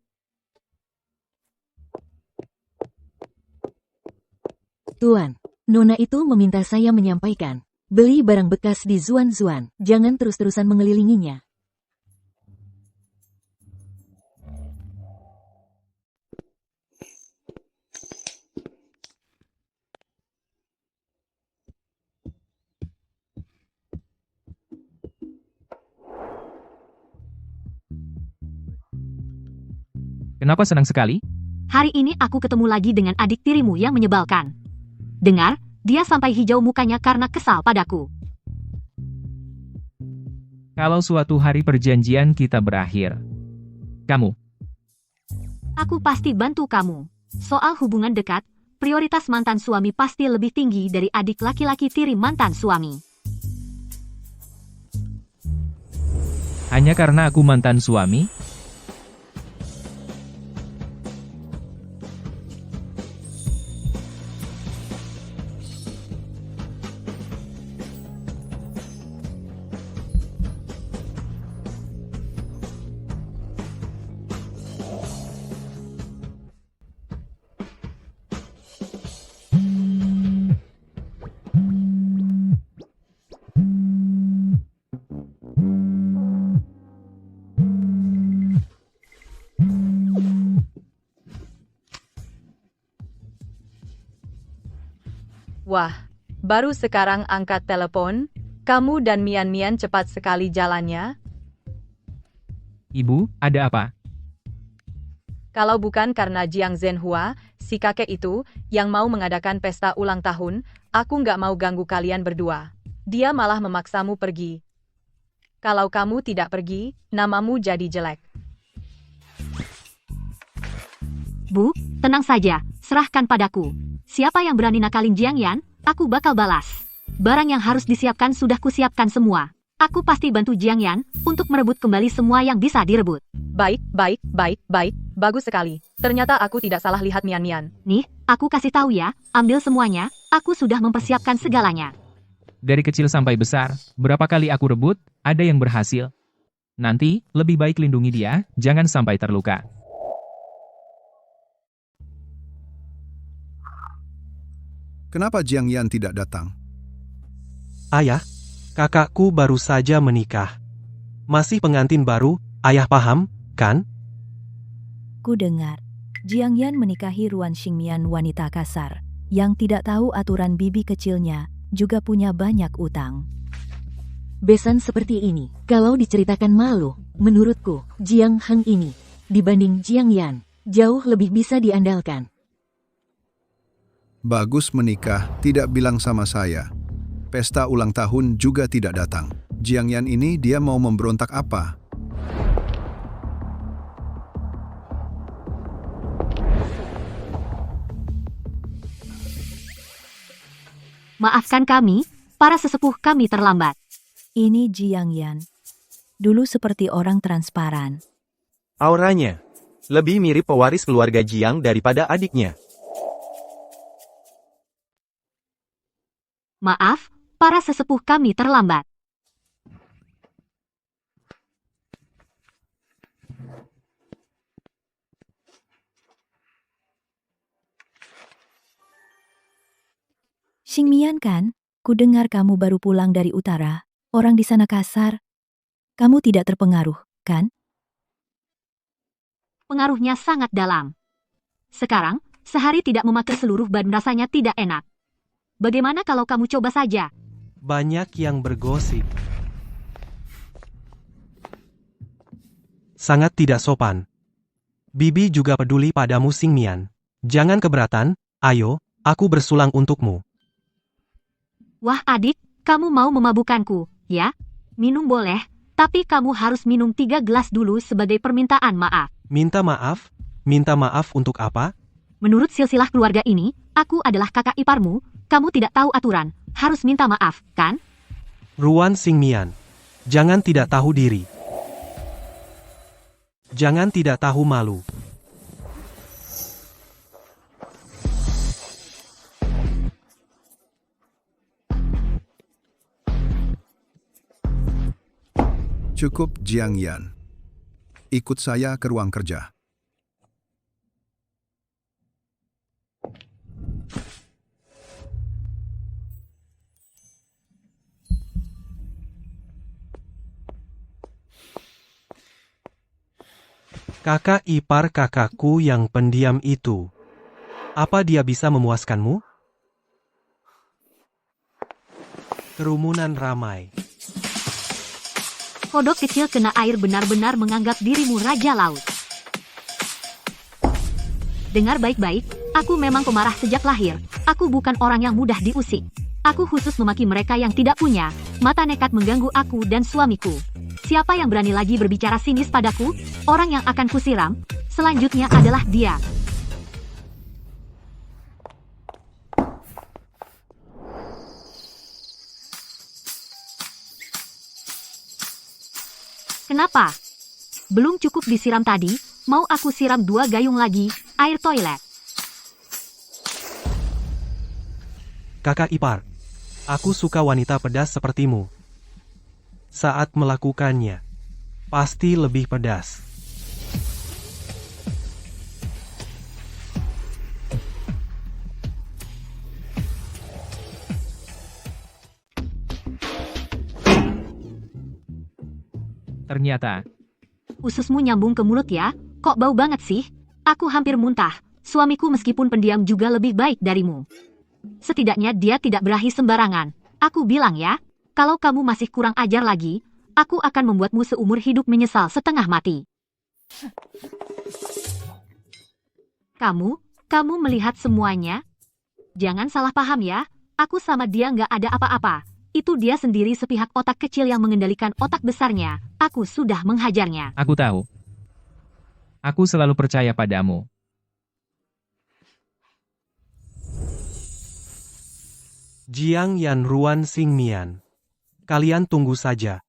Tuan, Nona itu meminta saya menyampaikan. Beli barang bekas di Zuan-Zuan, jangan terus-terusan mengelilinginya. Kenapa senang sekali? Hari ini aku ketemu lagi dengan adik tirimu yang menyebalkan. Dengar, dia sampai hijau mukanya karena kesal padaku. Kalau suatu hari perjanjian kita berakhir, kamu, Aku pasti bantu kamu. Soal hubungan dekat, prioritas mantan suami pasti lebih tinggi dari adik laki-laki tiri mantan suami. hanya karena aku mantan suami? Wah, baru sekarang angkat telepon? Kamu dan Mian-Mian cepat sekali jalannya. Ibu, ada apa? Kalau bukan karena Jiang Zhenhua, si kakek itu, yang mau mengadakan pesta ulang tahun, aku nggak mau ganggu kalian berdua. Dia malah memaksamu pergi. Kalau kamu tidak pergi, namamu jadi jelek. Bu, tenang saja, serahkan padaku. Siapa yang berani nakalin Jiang Yan, aku bakal balas. Barang yang harus disiapkan sudah kusiapkan semua. Aku pasti bantu Jiang Yan untuk merebut kembali semua yang bisa direbut. Baik. Bagus sekali. Ternyata aku tidak salah lihat Mian-Mian. Nih, aku kasih tahu ya, ambil semuanya, aku sudah mempersiapkan segalanya. Dari kecil sampai besar, berapa kali aku rebut, ada yang berhasil. Nanti, lebih baik lindungi dia, jangan sampai terluka. Kenapa Jiang Yan tidak datang? Ayah, kakakku baru saja menikah. Masih pengantin baru, ayah paham, kan? Ku dengar, Jiang Yan menikahi Ruan Xingmian wanita kasar, yang tidak tahu aturan bibi kecilnya, juga punya banyak utang. Besan seperti ini, kalau diceritakan malu, menurutku, Jiang Heng ini, dibanding Jiang Yan, jauh lebih bisa diandalkan. Bagus menikah, tidak bilang sama saya. Pesta ulang tahun juga tidak datang. Jiang Yan ini dia mau memberontak apa? Maafkan kami, para sesepuh kami terlambat. Ini Jiang Yan. Dulu seperti orang transparan. Auranya lebih mirip pewaris keluarga Jiang daripada adiknya. Maaf, para sesepuh kami terlambat. Xingmian kan? Ku dengar kamu baru pulang dari utara. Orang di sana kasar, Kamu tidak terpengaruh, kan? Pengaruhnya sangat dalam. Sekarang, sehari tidak memakai seluruh badan rasanya tidak enak. Bagaimana kalau kamu coba saja? Banyak yang bergosip. Sangat tidak sopan. Bibi juga peduli padamu, Xing Mian. Jangan keberatan, ayo, aku bersulang untukmu. Wah adik, kamu mau memabukkanku, ya? Minum boleh, tapi kamu harus minum 3 gelas dulu sebagai permintaan maaf. Minta maaf? Minta maaf untuk apa? Menurut silsilah keluarga ini, aku adalah kakak iparmu, kamu tidak tahu aturan, harus minta maaf, kan? Ruan Xing Mian, jangan tidak tahu diri. Jangan tidak tahu malu. Cukup, Jiang Yan. Ikut saya ke ruang kerja. Kakak ipar kakakku yang pendiam itu. Apa dia bisa memuaskanmu? Kerumunan ramai. Kodok kecil kena air benar-benar menganggap dirimu raja laut. Dengar baik-baik, aku memang pemarah sejak lahir. Aku bukan orang yang mudah diusik. Aku khusus memaki mereka yang tidak punya mata nekat mengganggu aku dan suamiku. Siapa yang berani lagi berbicara sinis padaku? Orang yang akan kusiram selanjutnya adalah dia. Kenapa? Belum cukup disiram tadi, mau aku siram 2 gayung lagi, air toilet. Kakak ipar, aku suka wanita pedas sepertimu. Saat melakukannya, pasti lebih pedas. Ternyata, Ususmu nyambung ke mulut ya, kok bau banget sih? Aku hampir muntah, suamiku meskipun pendiam juga lebih baik darimu. Setidaknya dia tidak berahi sembarangan. Aku bilang ya, kalau kamu masih kurang ajar lagi, aku akan membuatmu seumur hidup menyesal setengah mati. Kamu melihat semuanya? Jangan salah paham ya, aku sama dia nggak ada apa-apa. Itu dia sendiri sepihak otak kecil yang mengendalikan otak besarnya. Aku sudah menghajarnya. aku tahu. Aku selalu percaya padamu. Jiang Yan, Ruan Xing Mian. Kalian tunggu saja.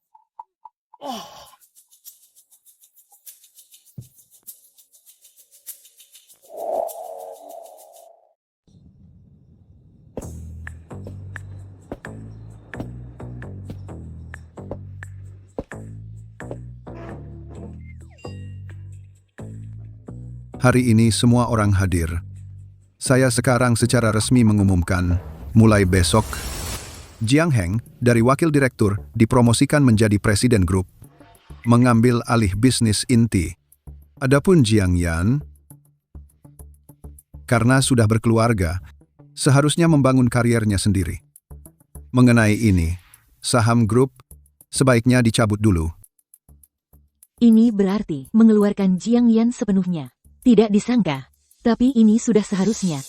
Hari ini semua orang hadir. Saya sekarang secara resmi mengumumkan, mulai besok, Jiang Heng dari Wakil Direktur dipromosikan menjadi Presiden Grup, mengambil alih bisnis inti. Adapun Jiang Yan, karena sudah berkeluarga, seharusnya membangun kariernya sendiri. Mengenai ini, saham grup sebaiknya dicabut dulu. Ini berarti mengeluarkan Jiang Yan sepenuhnya. Tidak disangka, tapi ini sudah seharusnya.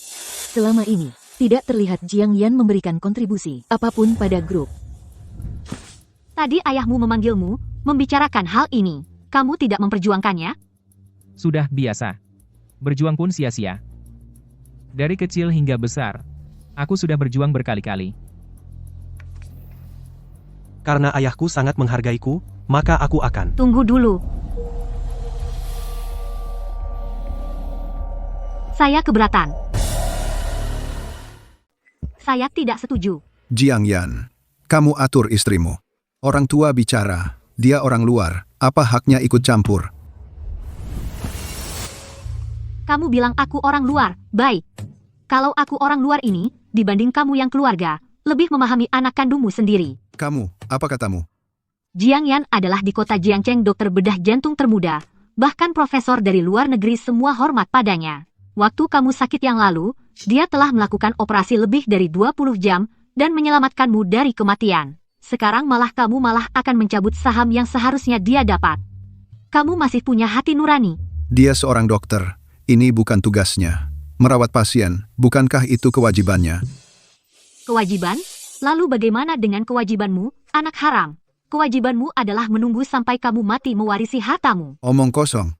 Selama ini, tidak terlihat Jiang Yan memberikan kontribusi apapun pada grup. Tadi ayahmu memanggilmu, membicarakan hal ini. Kamu tidak memperjuangkannya? Sudah biasa. Berjuang pun sia-sia. Dari kecil hingga besar, aku sudah berjuang berkali-kali. Karena ayahku sangat menghargaiku, maka aku akan. Tunggu dulu. Saya keberatan. Saya tidak setuju. Jiang Yan, kamu atur istrimu. Orang tua bicara, dia orang luar, apa haknya ikut campur? Kamu bilang aku orang luar, baik. Kalau aku orang luar ini, dibanding kamu yang keluarga, lebih memahami anak kandungmu sendiri. Kamu, apa katamu? Jiang Yan adalah di kota Jiangcheng dokter bedah jantung termuda, bahkan profesor dari luar negeri semua hormat padanya. Waktu kamu sakit yang lalu, dia telah melakukan operasi lebih dari 20 jam dan menyelamatkanmu dari kematian. Sekarang kamu akan mencabut saham yang seharusnya dia dapat. Kamu masih punya hati nurani. Dia seorang dokter. Ini bukan tugasnya. Merawat pasien, bukankah itu kewajibannya? Kewajiban? Lalu bagaimana dengan kewajibanmu, anak haram? Kewajibanmu adalah menunggu sampai kamu mati mewarisi hartamu. Omong kosong.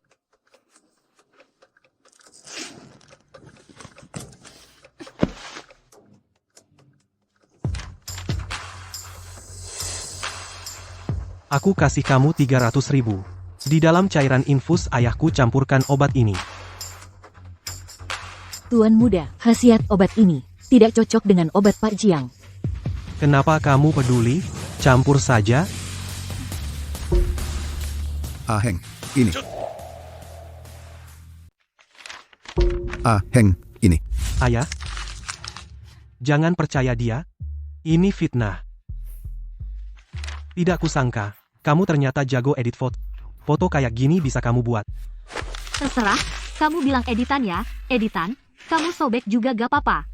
Aku kasih kamu 300.000. Di dalam cairan infus ayahku campurkan obat ini. Tuan muda, khasiat obat ini tidak cocok dengan obat Pak Jiang. Kenapa kamu peduli? Campur saja. Heng, ini. Heng, ini. Ayah, jangan percaya dia. Ini fitnah. Tidak kusangka, kamu ternyata jago edit foto. Foto kayak gini bisa kamu buat. Terserah, kamu bilang editan ya, editan. Kamu sobek juga gak apa-apa.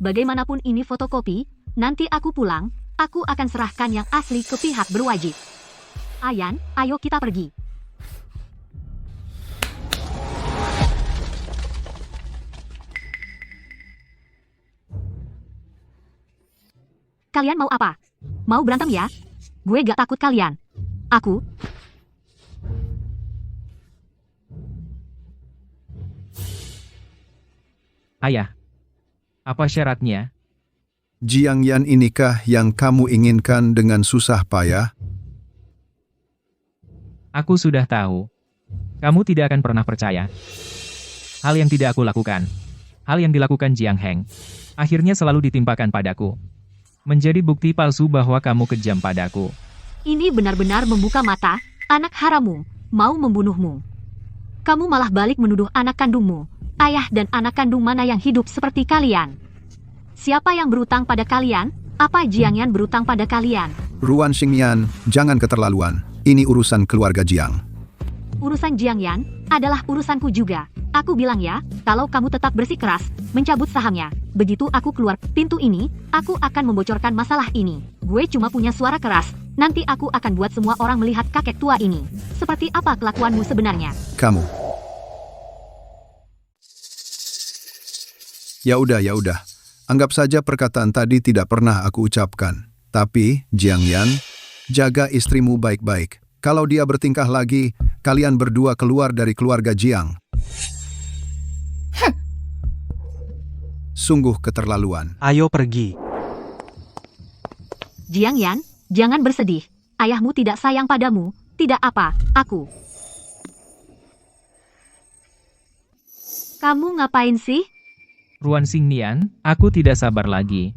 Bagaimanapun ini fotokopi, nanti aku pulang, aku akan serahkan yang asli ke pihak berwajib. Ayan, ayo kita pergi. Kalian mau apa? Mau berantem ya? Gue gak takut kalian. Aku... Ayah, apa syaratnya? Jiang Yan inikah yang kamu inginkan dengan susah payah? Aku sudah tahu. Kamu tidak akan pernah percaya. Hal yang tidak aku lakukan. Hal yang dilakukan Jiang Heng. Akhirnya selalu ditimpakan padaku. Menjadi bukti palsu bahwa kamu kejam padaku. Ini benar-benar membuka mata, anak haramu, mau membunuhmu. Kamu malah balik menuduh anak kandungmu. Ayah dan anak kandung mana yang hidup seperti kalian? Siapa yang berutang pada kalian? Apa Jiang Yan berutang pada kalian? Ruan Xingyan, jangan keterlaluan. Ini urusan keluarga Jiang. Urusan Jiang Yan adalah urusanku juga. Aku bilang ya, kalau kamu tetap bersikeras, mencabut sahamnya. Begitu aku keluar pintu ini, aku akan membocorkan masalah ini. Gue cuma punya suara keras. Nanti aku akan buat semua orang melihat kakek tua ini. Seperti apa kelakuanmu sebenarnya? Kamu. Ya udah. Anggap saja perkataan tadi tidak pernah aku ucapkan. Tapi, Jiang Yan, jaga istrimu baik-baik. Kalau dia bertingkah lagi, kalian berdua keluar dari keluarga Jiang. Sungguh keterlaluan. Ayo pergi. Jiang Yan, jangan bersedih. Ayahmu tidak sayang padamu, tidak apa, aku. Kamu ngapain sih? Ruan Xingyan, aku tidak sabar lagi.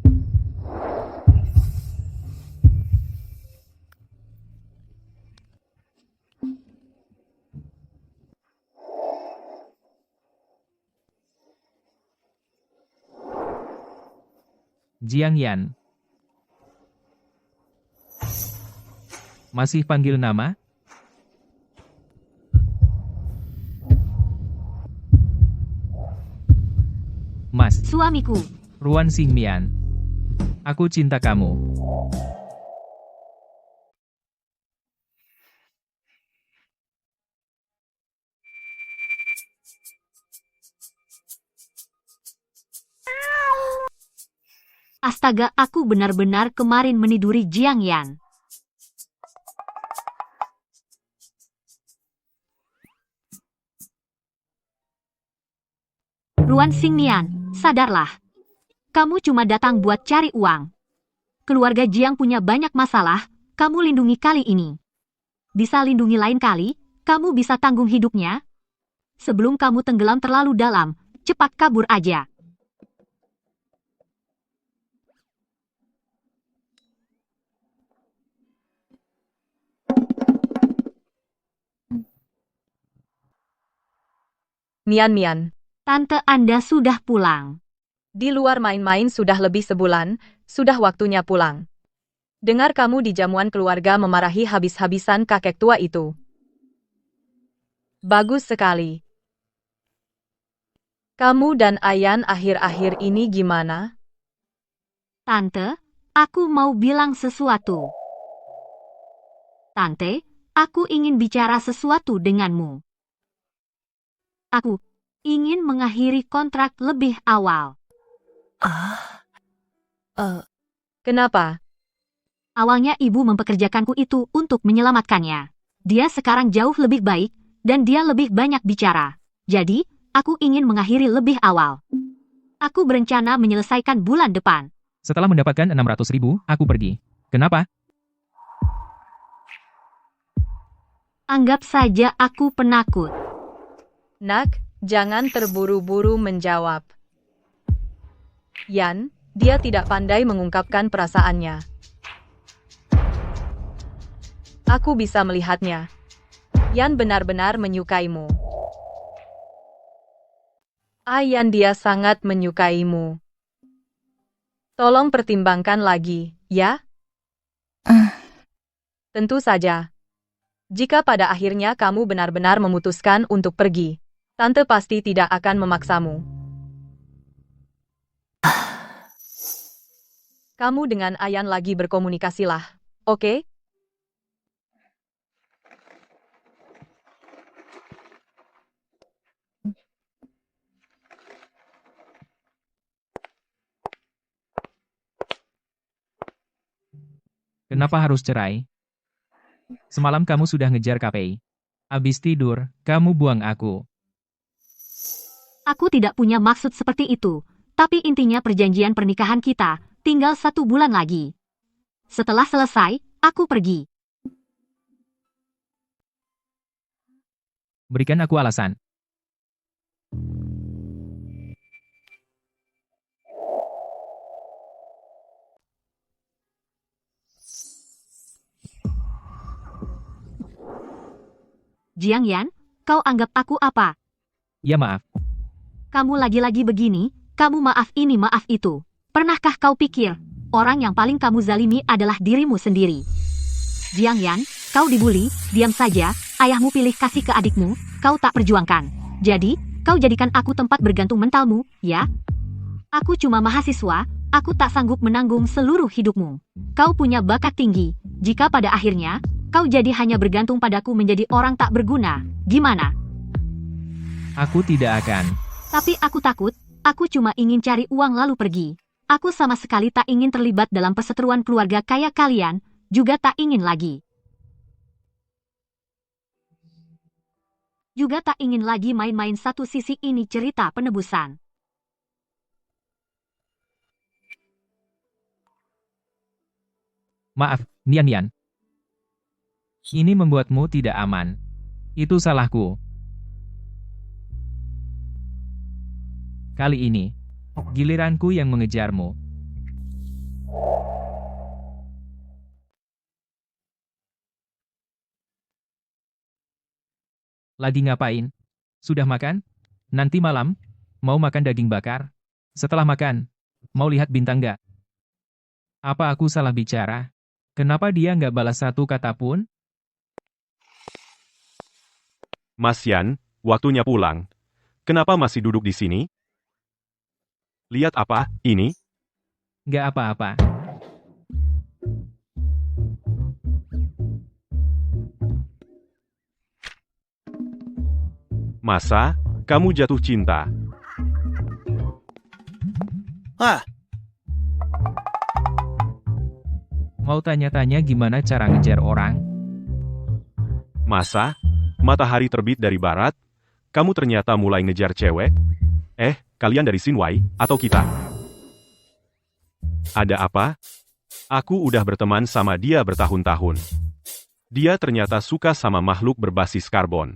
Jiang Yan. Masih panggil nama? Mas. Suamiku. Ruan Xingyan. Aku cinta kamu. Astaga, aku benar-benar kemarin meniduri Jiang Yan. Ruan Xingyan, sadarlah. Kamu cuma datang buat cari uang. Keluarga Jiang punya banyak masalah, kamu lindungi kali ini. Bisa lindungi lain kali, kamu bisa tanggung hidupnya. Sebelum kamu tenggelam terlalu dalam, cepat kabur aja. Mian. Tante Anda sudah pulang. Di luar main-main sudah lebih sebulan, sudah waktunya pulang. Dengar kamu di jamuan keluarga memarahi habis-habisan kakek tua itu. Bagus sekali. Kamu dan Ayan akhir-akhir ini gimana? Tante, aku mau bilang sesuatu. Tante, aku ingin bicara sesuatu denganmu. Aku ingin mengakhiri kontrak lebih awal. Kenapa? Awalnya ibu mempekerjakanku itu untuk menyelamatkannya. Dia sekarang jauh lebih baik, dan dia lebih banyak bicara. Jadi, aku ingin mengakhiri lebih awal. Aku berencana menyelesaikan bulan depan. Setelah mendapatkan 600.000, aku pergi. Kenapa? Anggap saja aku penakut. Nak, jangan terburu-buru menjawab. Yan, dia tidak pandai mengungkapkan perasaannya. Aku bisa melihatnya. Yan benar-benar menyukaimu. Ayan, dia sangat menyukaimu. Tolong pertimbangkan lagi, ya? Tentu saja. Jika pada akhirnya kamu benar-benar memutuskan untuk pergi, Tante pasti tidak akan memaksamu. Kamu dengan Ayan lagi berkomunikasilah, oke? Kenapa harus cerai? Semalam kamu sudah ngejar KPI. Abis tidur, kamu buang aku. Aku tidak punya maksud seperti itu, tapi intinya perjanjian pernikahan kita tinggal 1 bulan lagi. Setelah selesai, aku pergi. Berikan aku alasan. Jiang Yan, kau anggap aku apa? Ya maaf. Kamu lagi-lagi begini, kamu maaf ini maaf itu. Pernahkah kau pikir, orang yang paling kamu zalimi adalah dirimu sendiri? Jiang Yan, kau dibully, diam saja, ayahmu pilih kasih ke adikmu, kau tak perjuangkan. Jadi, kau jadikan aku tempat bergantung mentalmu, ya? Aku cuma mahasiswa, aku tak sanggup menanggung seluruh hidupmu. Kau punya bakat tinggi, jika pada akhirnya, kau jadi hanya bergantung padaku menjadi orang tak berguna, gimana? Aku tidak akan. Tapi aku takut, aku cuma ingin cari uang lalu pergi. Aku sama sekali tak ingin terlibat dalam perseteruan keluarga kaya kalian, juga tak ingin lagi. Juga tak ingin lagi main-main satu sisi ini cerita penebusan. Maaf, Nian. Ini membuatmu tidak aman. Itu salahku. Kali ini, giliranku yang mengejarmu. Lagi ngapain? Sudah makan? Nanti malam, mau makan daging bakar? Setelah makan, mau lihat bintang nggak? Apa aku salah bicara? Kenapa dia nggak balas satu kata pun? Mas Yan, waktunya pulang. Kenapa masih duduk di sini? Lihat apa, ini? Nggak apa-apa. Masa, kamu jatuh cinta? Mau tanya-tanya gimana cara ngejar orang? Masa, matahari terbit dari barat, kamu ternyata mulai ngejar cewek? Kalian dari Sinwai, atau kita? Ada apa? Aku udah berteman sama dia bertahun-tahun. Dia ternyata suka sama makhluk berbasis karbon.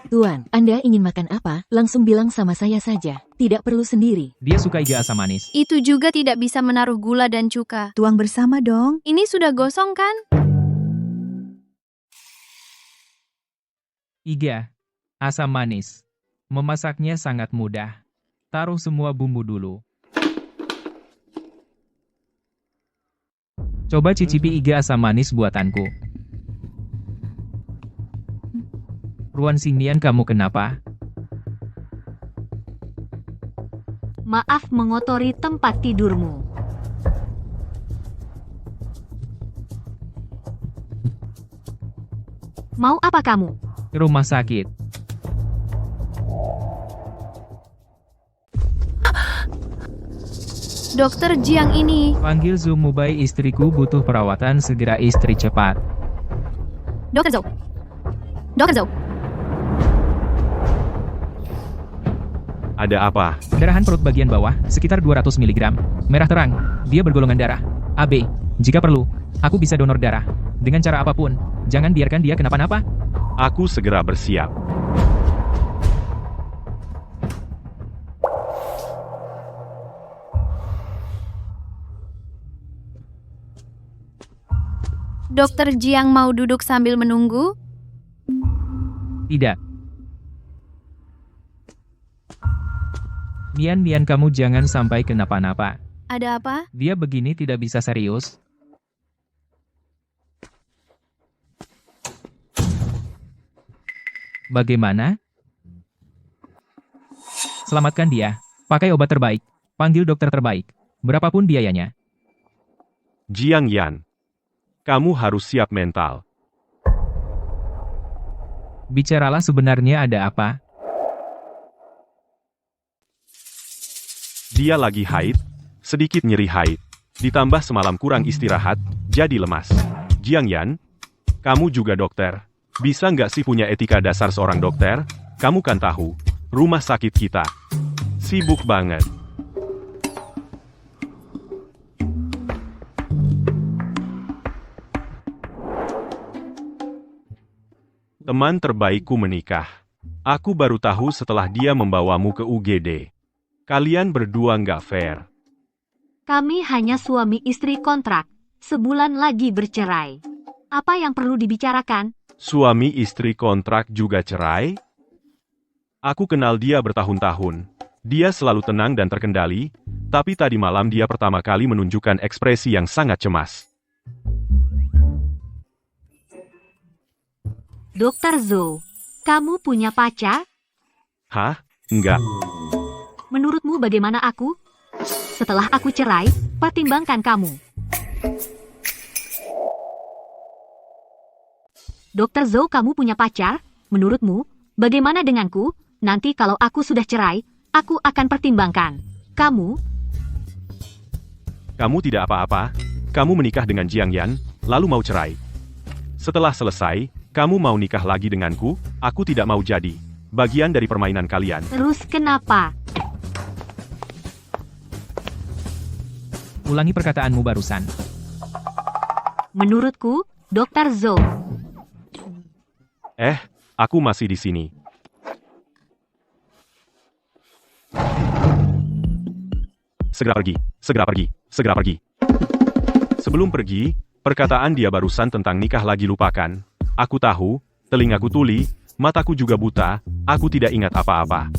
Tuan, Anda ingin makan apa? Langsung bilang sama saya saja. Tidak perlu sendiri. Dia suka iga asam manis. Itu juga tidak bisa menaruh gula dan cuka. Tuang bersama dong. Ini sudah gosong kan? Iga asam manis. Memasaknya sangat mudah. Taruh semua bumbu dulu. Coba cicipi iga asam manis buatanku. Ruan Xingmian, kamu kenapa? Maaf mengotori tempat tidurmu. Mau apa kamu? Ke rumah sakit. Dokter Jiang ini. Panggil Zhou Mubai, istriku butuh perawatan segera, istri cepat. Dokter Zhou. Dokter Zhou. Ada apa? Pendarahan perut bagian bawah, sekitar 200 mg. Merah terang, dia bergolongan darah AB. Jika perlu, aku bisa donor darah. Dengan cara apapun, jangan biarkan dia kenapa-napa. Aku segera bersiap. Dokter Jiang mau duduk sambil menunggu? Tidak. Mian, kamu jangan sampai kenapa-napa. Ada apa? Dia begini tidak bisa serius. Bagaimana? Selamatkan dia. Pakai obat terbaik. Panggil dokter terbaik. Berapapun biayanya. Jiang Yan, kamu harus siap mental. Bicaralah, sebenarnya ada apa? Dia lagi haid, sedikit nyeri haid, ditambah semalam kurang istirahat, jadi lemas. Jiang Yan, kamu juga dokter. Bisa nggak sih punya etika dasar seorang dokter? Kamu kan tahu, rumah sakit kita sibuk banget. Teman terbaikku menikah. Aku baru tahu setelah dia membawamu ke UGD. Kalian berdua nggak fair. Kami hanya suami istri kontrak. Sebulan lagi bercerai. Apa yang perlu dibicarakan? Suami istri kontrak juga cerai? Aku kenal dia bertahun-tahun. Dia selalu tenang dan terkendali, tapi tadi malam dia pertama kali menunjukkan ekspresi yang sangat cemas. Dokter Zhou, kamu punya pacar? Hah? Enggak. Menurutmu bagaimana aku? Setelah aku cerai, pertimbangkan kamu. Dokter Zhou, kamu punya pacar? Menurutmu, bagaimana denganku? Nanti kalau aku sudah cerai, aku akan pertimbangkan. Kamu tidak apa-apa. Kamu menikah dengan Jiang Yan, lalu mau cerai. Setelah selesai, kamu mau nikah lagi denganku, aku tidak mau jadi bagian dari permainan kalian. Terus kenapa? Ulangi perkataanmu barusan. Menurutku, Dokter Zhou. Aku masih di sini. Segera pergi, segera pergi, segera pergi. Sebelum pergi, perkataan dia barusan tentang nikah lagi lupakan. Aku tahu, telingaku tuli, mataku juga buta, aku tidak ingat apa-apa.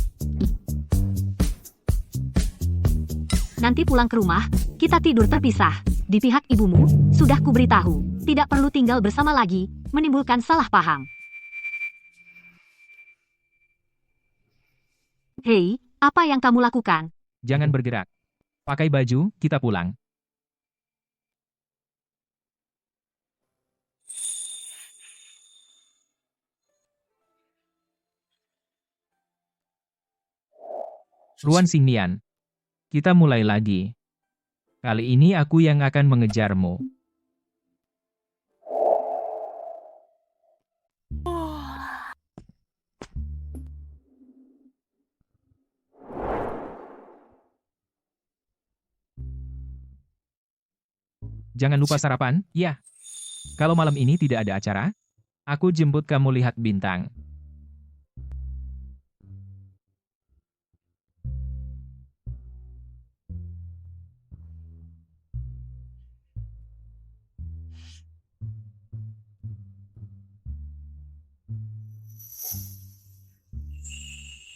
Nanti pulang ke rumah, kita tidur terpisah. Di pihak ibumu, sudah kuberitahu, tidak perlu tinggal bersama lagi, menimbulkan salah paham. Hei, apa yang kamu lakukan? Jangan bergerak. Pakai baju, kita pulang. Ruan Xingmian. Kita mulai lagi. Kali ini aku yang akan mengejarmu. Jangan lupa sarapan, ya. Kalau malam ini tidak ada acara, aku jemput kamu lihat bintang.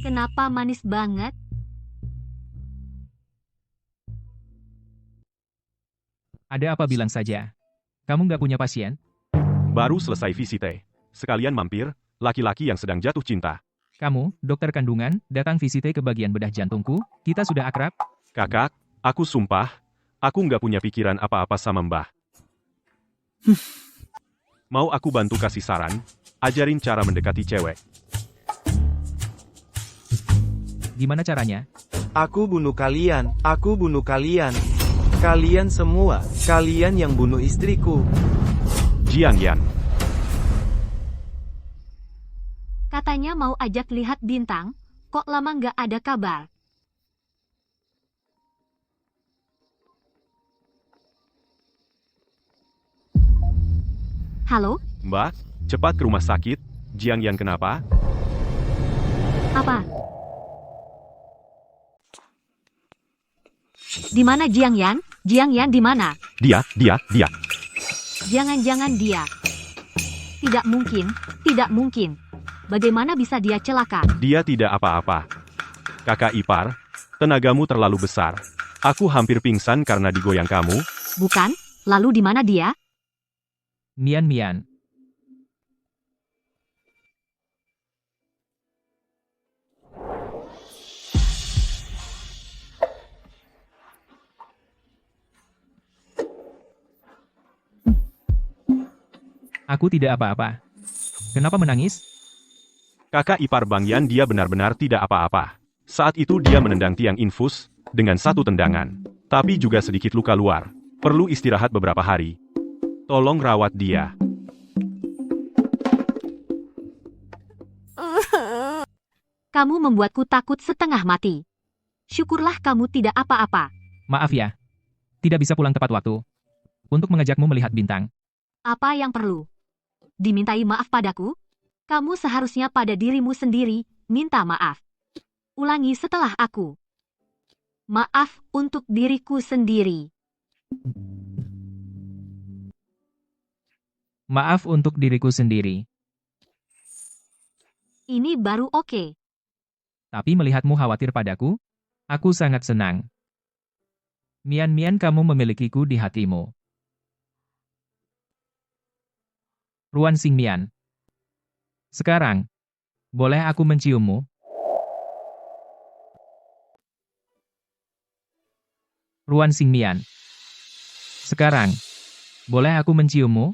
Kenapa manis banget? Ada apa bilang saja? Kamu nggak punya pasien? Baru selesai visite. Sekalian mampir, laki-laki yang sedang jatuh cinta. Kamu, dokter kandungan, datang visite ke bagian bedah jantungku, kita sudah akrab? Kakak, aku sumpah, aku nggak punya pikiran apa-apa sama Mbah. Mau aku bantu kasih saran? Ajarin cara mendekati cewek. Gimana caranya? Aku bunuh kalian, aku bunuh kalian. Kalian semua, kalian yang bunuh istriku. Jiang Yan. Katanya mau ajak lihat bintang, kok lama nggak ada kabar? Halo, Mbak, cepat ke rumah sakit. Jiang Yan kenapa? apa? Di mana Jiang Yan? Jiang Yan di mana? Dia. Jangan-jangan dia. Tidak mungkin, tidak mungkin. Bagaimana bisa dia celaka? Dia tidak apa-apa. Kakak ipar, tenagamu terlalu besar. Aku hampir pingsan karena digoyang kamu. Bukan? Lalu di mana dia? Mian. Aku tidak apa-apa. Kenapa menangis? Kakak ipar Bang Yan dia benar-benar tidak apa-apa. Saat itu dia menendang tiang infus, dengan satu tendangan. Tapi juga sedikit luka luar. Perlu istirahat beberapa hari. Tolong rawat dia. Kamu membuatku takut setengah mati. Syukurlah kamu tidak apa-apa. Maaf ya. Tidak bisa pulang tepat waktu. Untuk mengajakmu melihat bintang. Apa yang perlu? Dimintai maaf padaku? Kamu seharusnya pada dirimu sendiri, minta maaf. Ulangi setelah aku. Maaf untuk diriku sendiri. Maaf untuk diriku sendiri. Ini baru oke. Tapi melihatmu khawatir padaku, aku sangat senang. Mian, kamu memilikiku di hatimu. Ruan Xingmian. Sekarang, boleh aku menciummu? Ruan Xingmian. Sekarang, boleh aku menciummu?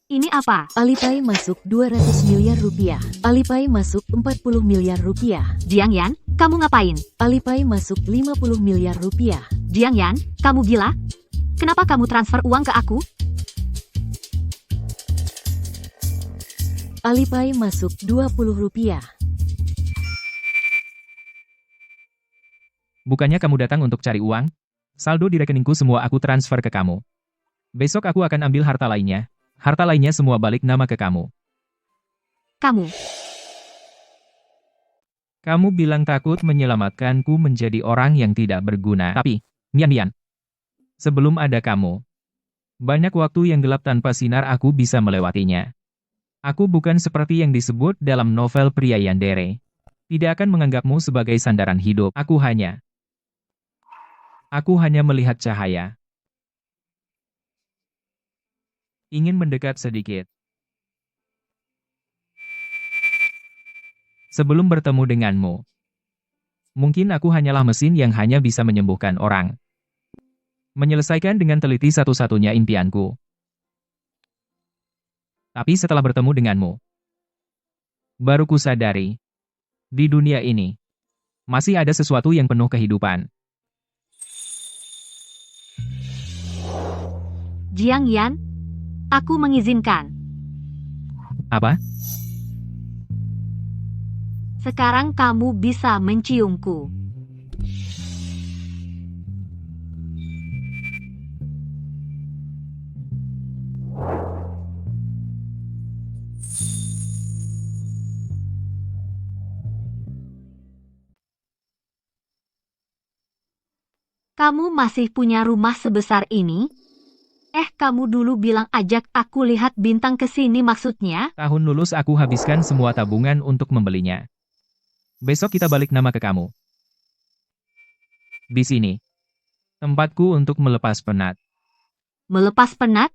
Ini apa? Alipay masuk 200 miliar rupiah. Alipay masuk 40 miliar rupiah. Jiang Yan, kamu ngapain? Alipay masuk 50 miliar rupiah. Jiang Yan, kamu gila? Kenapa kamu transfer uang ke aku? Alipay masuk 20 rupiah. Bukannya kamu datang untuk cari uang? Saldo di rekeningku semua aku transfer ke kamu. Besok aku akan ambil harta lainnya. Harta lainnya semua balik nama ke kamu. Kamu bilang takut menyelamatkanku menjadi orang yang tidak berguna. Tapi, Mian, sebelum ada kamu, banyak waktu yang gelap tanpa sinar aku bisa melewatinya. Aku bukan seperti yang disebut dalam novel pria yandere. Tidak akan menganggapmu sebagai sandaran hidup. Aku hanya melihat cahaya. Ingin mendekat sedikit. Sebelum bertemu denganmu. Mungkin aku hanyalah mesin yang hanya bisa menyembuhkan orang. Menyelesaikan dengan teliti satu-satunya impianku. Tapi setelah bertemu denganmu, baru ku sadari, di dunia ini, masih ada sesuatu yang penuh kehidupan. Jiang Yan, aku mengizinkan. Apa? Sekarang kamu bisa menciumku. Kamu masih punya rumah sebesar ini? Kamu dulu bilang ajak aku lihat bintang ke sini maksudnya? Tahun lulus aku habiskan semua tabungan untuk membelinya. Besok kita balik nama ke kamu. Di sini. Tempatku untuk melepas penat. Melepas penat?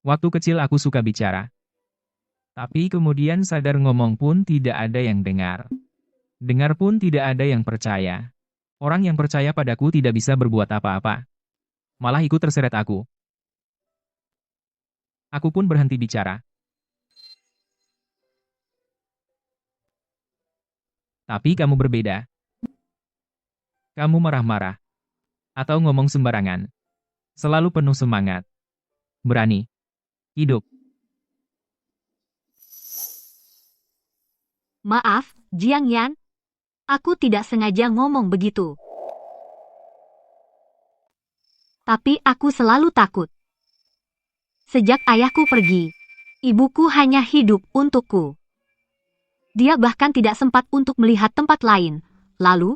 Waktu kecil aku suka bicara. Tapi kemudian sadar ngomong pun tidak ada yang dengar. Dengar pun tidak ada yang percaya. Orang yang percaya padaku tidak bisa berbuat apa-apa. Malah ikut terseret aku. Aku pun berhenti bicara. Tapi kamu berbeda. Kamu marah-marah. Atau ngomong sembarangan. Selalu penuh semangat. Berani. Hidup. Maaf, Jiang Yan. Aku tidak sengaja ngomong begitu. Tapi aku selalu takut. Sejak ayahku pergi, ibuku hanya hidup untukku. Dia bahkan tidak sempat untuk melihat tempat lain. Lalu,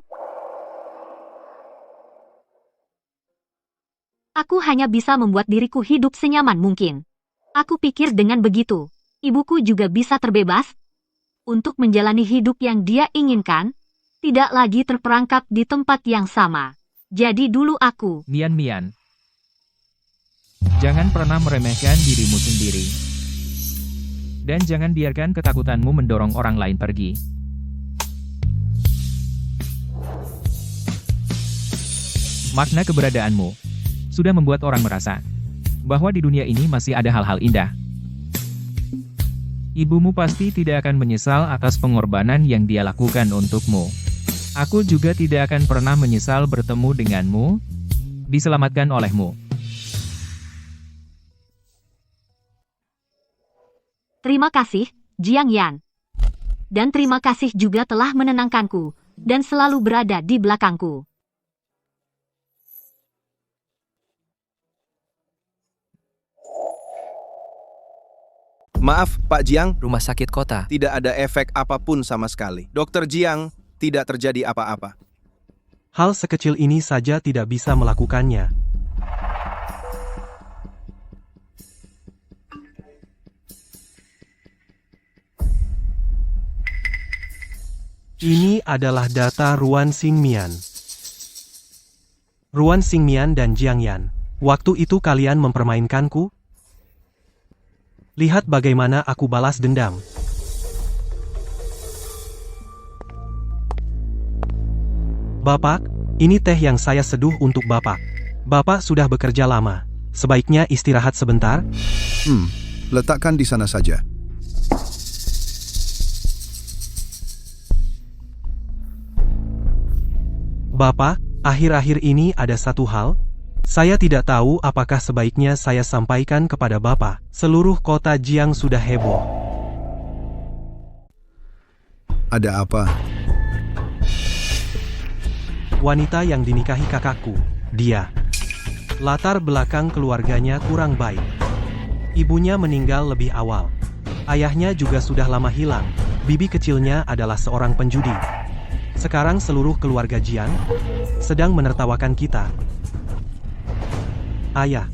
aku hanya bisa membuat diriku hidup senyaman mungkin. Aku pikir dengan begitu, ibuku juga bisa terbebas untuk menjalani hidup yang dia inginkan, tidak lagi terperangkap di tempat yang sama. Jadi dulu aku... Mian. Jangan pernah meremehkan dirimu sendiri. Dan jangan biarkan ketakutanmu mendorong orang lain pergi. Makna keberadaanmu sudah membuat orang merasa bahwa di dunia ini masih ada hal-hal indah. Ibumu pasti tidak akan menyesal atas pengorbanan yang dia lakukan untukmu. Aku juga tidak akan pernah menyesal bertemu denganmu, diselamatkan olehmu. Terima kasih, Jiang Yan. Dan terima kasih juga telah menenangkanku, dan selalu berada di belakangku. Maaf, Pak Jiang. Rumah sakit kota. Tidak ada efek apapun sama sekali. Dokter Jiang, tidak terjadi apa-apa. Hal sekecil ini saja tidak bisa melakukannya. Ini adalah data Ruan Xingmian. Ruan Xingmian dan Jiang Yan. Waktu itu kalian mempermainkanku? Lihat bagaimana aku balas dendam. Bapak, ini teh yang saya seduh untuk Bapak. Bapak sudah bekerja lama. Sebaiknya istirahat sebentar. Letakkan di sana saja. Bapak, akhir-akhir ini ada satu hal. Saya tidak tahu apakah sebaiknya saya sampaikan kepada Bapak. Seluruh kota Jiang sudah heboh. Ada apa? Wanita yang dinikahi kakakku, dia. Latar belakang keluarganya kurang baik. Ibunya meninggal lebih awal. Ayahnya juga sudah lama hilang. Bibi kecilnya adalah seorang penjudi. Sekarang seluruh keluarga Jiang sedang menertawakan kita. Ayah,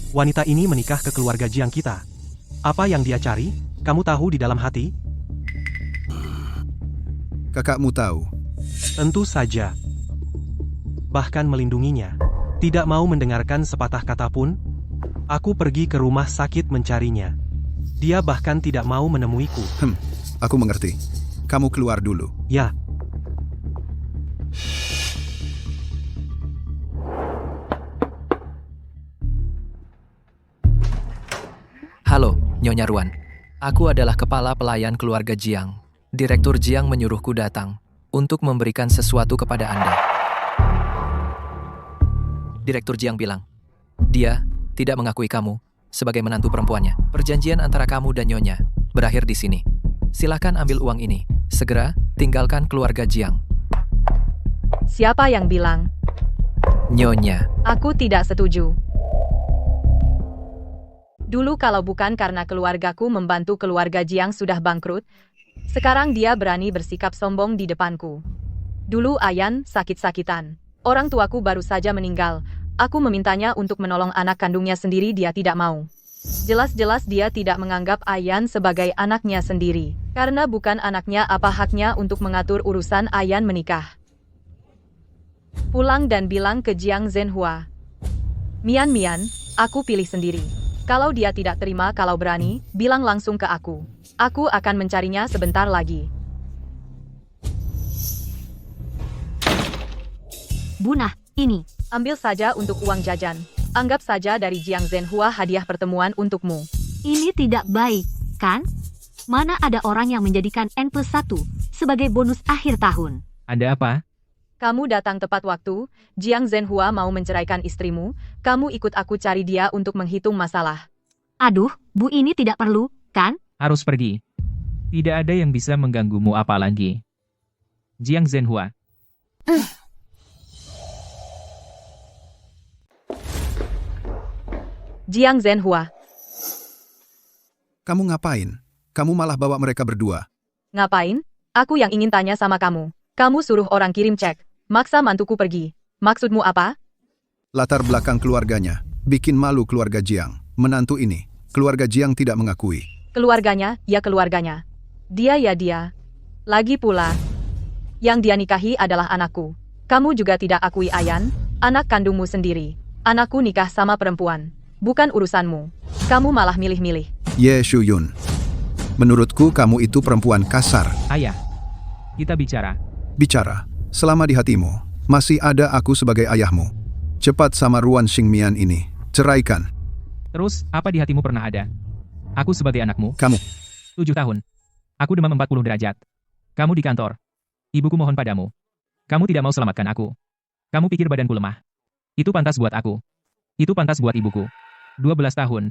wanita ini menikah ke keluarga Jiang kita. Apa yang dia cari? Kamu tahu di dalam hati? Kakakmu tahu. Tentu saja. Bahkan melindunginya. Tidak mau mendengarkan sepatah kata pun. Aku pergi ke rumah sakit mencarinya. Dia bahkan tidak mau menemuiku. Aku mengerti. Kamu keluar dulu. Ya. Halo, Nyonya Ruan. Aku adalah kepala pelayan keluarga Jiang. Direktur Jiang menyuruhku datang untuk memberikan sesuatu kepada Anda. Direktur Jiang bilang, dia tidak mengakui kamu sebagai menantu perempuannya. Perjanjian antara kamu dan Nyonya berakhir di sini. Silakan ambil uang ini. Segera tinggalkan keluarga Jiang. Siapa yang bilang? Nyonya. Aku tidak setuju. Dulu kalau bukan karena keluargaku membantu keluarga Jiang sudah bangkrut, sekarang dia berani bersikap sombong di depanku. Dulu Ayan sakit-sakitan. Orang tuaku baru saja meninggal. Aku memintanya untuk menolong anak kandungnya sendiri, dia tidak mau. Jelas-jelas dia tidak menganggap Ayan sebagai anaknya sendiri. Karena bukan anaknya, apa haknya untuk mengatur urusan Ayan menikah? Pulang dan bilang ke Jiang Zhenhua. Mian, aku pilih sendiri. Kalau dia tidak terima, kalau berani, bilang langsung ke aku. Aku akan mencarinya sebentar lagi. Bunah, ini. Ambil saja untuk uang jajan. Anggap saja dari Jiang Zhenhua hadiah pertemuan untukmu. Ini tidak baik, kan? Mana ada orang yang menjadikan N+1 sebagai bonus akhir tahun. Ada apa? Kamu datang tepat waktu. Jiang Zhenhua mau menceraikan istrimu. Kamu ikut aku cari dia untuk menghitung masalah. Aduh, Bu, ini tidak perlu, kan? Harus pergi. Tidak ada yang bisa mengganggumu apalagi. Jiang Zhenhua. Jiang Zhenhua. Kamu ngapain? Kamu malah bawa mereka berdua. Ngapain? Aku yang ingin tanya sama kamu. Kamu suruh orang kirim cek. Maksa mantuku pergi. Maksudmu apa? Latar belakang keluarganya. Bikin malu keluarga Jiang. Menantu ini. Keluarga Jiang tidak mengakui. Keluarganya, ya keluarganya. Dia ya dia. Lagi pula, yang dia nikahi adalah anakku. Kamu juga tidak akui Ayan, anak kandungmu sendiri. Anakku nikah sama perempuan. Bukan urusanmu. Kamu malah milih-milih. Ye Shuyun. Menurutku kamu itu perempuan kasar. Ayah, kita bicara. Bicara. Selama di hatimu, masih ada aku sebagai ayahmu. Cepat sama Ruan Xingmian ini. Ceraikan. Terus, apa di hatimu pernah ada? Aku sebagai anakmu. Kamu. 7 tahun. Aku demam 40 derajat. Kamu di kantor. Ibuku mohon padamu. Kamu tidak mau selamatkan aku. Kamu pikir badanku lemah. Itu pantas buat aku. Itu pantas buat ibuku. 12 tahun.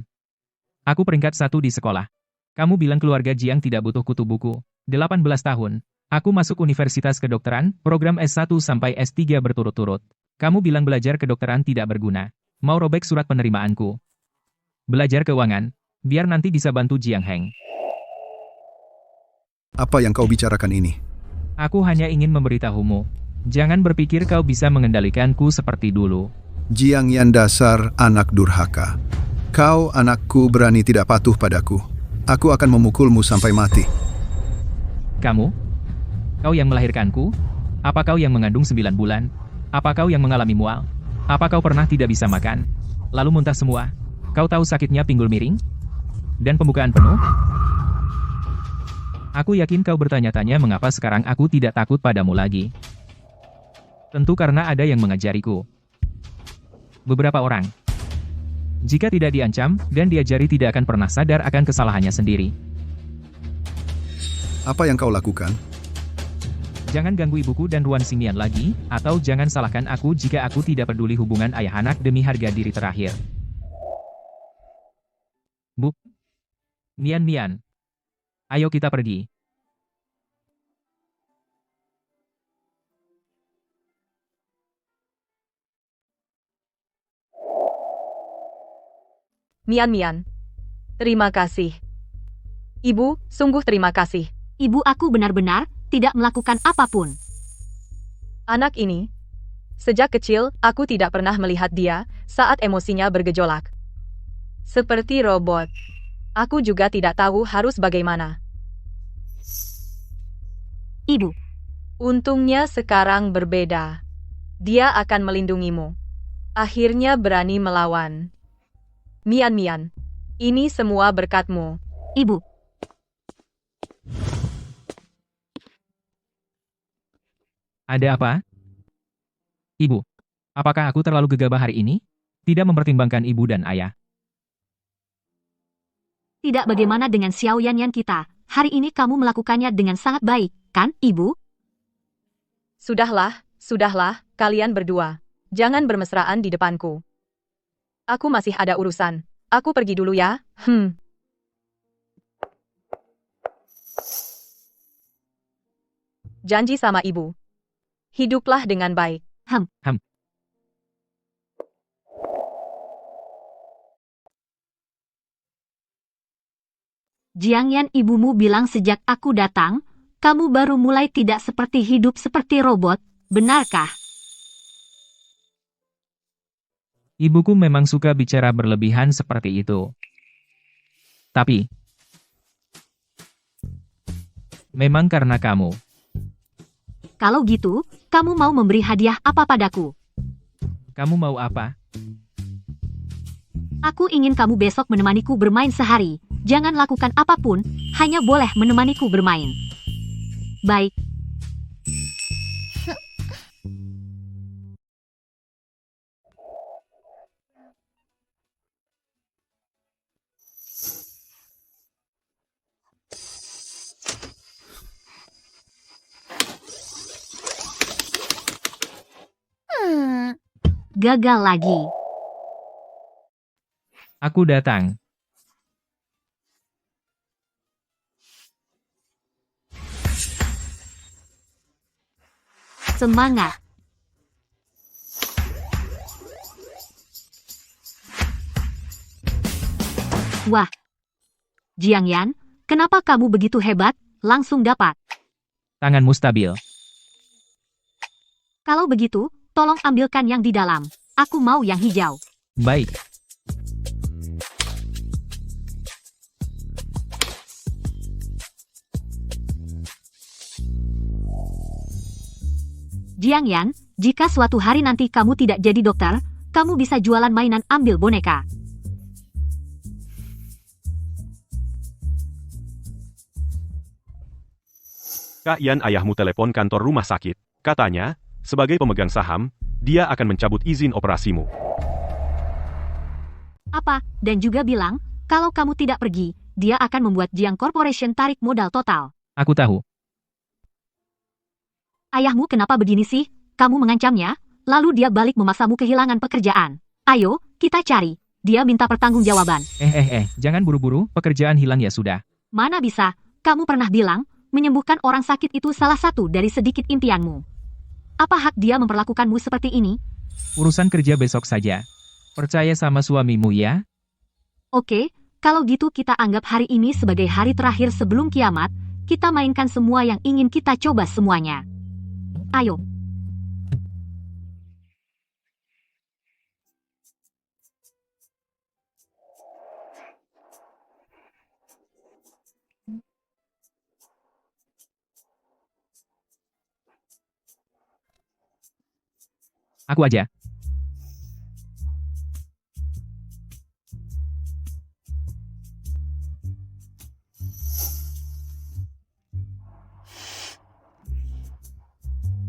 Aku peringkat 1 di sekolah. Kamu bilang keluarga Jiang tidak butuh kutu buku. 18 tahun. Aku masuk universitas kedokteran, program S1 sampai S3 berturut-turut. Kamu bilang belajar kedokteran tidak berguna. Mau robek surat penerimaanku. Belajar keuangan, biar nanti bisa bantu Jiang Heng. Apa yang kau bicarakan ini? Aku hanya ingin memberitahumu. Jangan berpikir kau bisa mengendalikanku seperti dulu. Jiang Yan dasar anak durhaka. Kau anakku berani tidak patuh padaku. Aku akan memukulmu sampai mati. Kamu? Kau yang melahirkanku? Apa kau yang mengandung 9 bulan? Apa kau yang mengalami mual? Apa kau pernah tidak bisa makan? Lalu muntah semua? Kau tahu sakitnya pinggul miring? Dan pembukaan penuh? Aku yakin kau bertanya-tanya mengapa sekarang aku tidak takut padamu lagi. Tentu karena ada yang mengajariku. Beberapa orang. Jika tidak diancam dan diajari tidak akan pernah sadar akan kesalahannya sendiri. Apa yang kau lakukan? Jangan ganggu ibuku dan Ruan Xingmian lagi, atau jangan salahkan aku jika aku tidak peduli hubungan ayah anak demi harga diri terakhir. Bu. Mian. Ayo kita pergi. Mian. Terima kasih. Ibu, sungguh terima kasih. Ibu, aku benar-benar tidak melakukan apapun. Anak ini, sejak kecil, aku tidak pernah melihat dia saat emosinya bergejolak. Seperti robot. Aku juga tidak tahu harus bagaimana. Ibu. Untungnya sekarang berbeda. Dia akan melindungimu. Akhirnya berani melawan. Mian, ini semua berkatmu. Ibu. Ada apa? Ibu, apakah aku terlalu gegabah hari ini? Tidak mempertimbangkan ibu dan ayah. Tidak, bagaimana dengan Xiao Yan kita? Hari ini kamu melakukannya dengan sangat baik, kan, Ibu? Sudahlah, kalian berdua. Jangan bermesraan di depanku. Aku masih ada urusan. Aku pergi dulu ya. Janji sama ibu. Hiduplah dengan baik. Jiang Yan, ibumu bilang sejak aku datang, kamu baru mulai tidak seperti hidup seperti robot, benarkah? Ibuku memang suka bicara berlebihan seperti itu. Tapi, memang karena kamu. Kalau gitu, kamu mau memberi hadiah apa padaku? Kamu mau apa? Aku ingin kamu besok menemaniku bermain sehari. Jangan lakukan apapun, hanya boleh menemaniku bermain. Baik. Gagal lagi. Aku datang. Semangat. Wah. Jiang Yan, kenapa kamu begitu hebat? Langsung dapat. Tanganmu stabil. Kalau begitu, tolong ambilkan yang di dalam. Aku mau yang hijau. Baik. Jiang Yan, jika suatu hari nanti kamu tidak jadi dokter, kamu bisa jualan mainan ambil boneka. Kak Yan, ayahmu telepon kantor rumah sakit. Katanya, sebagai pemegang saham, dia akan mencabut izin operasimu. Apa? Dan juga bilang, kalau kamu tidak pergi, dia akan membuat Jiang Corporation tarik modal total. Aku tahu. Ayahmu kenapa begini sih? Kamu mengancamnya, lalu dia balik memaksamu kehilangan pekerjaan. Ayo, kita cari. Dia minta pertanggungjawaban. Jangan buru-buru, pekerjaan hilang ya sudah. Mana bisa, kamu pernah bilang, menyembuhkan orang sakit itu salah satu dari sedikit impianmu. Apa hak dia memperlakukanmu seperti ini? Urusan kerja besok saja. Percaya sama suamimu ya? Oke, kalau gitu kita anggap hari ini sebagai hari terakhir sebelum kiamat, kita mainkan semua yang ingin kita coba semuanya. Ayo. Aku aja.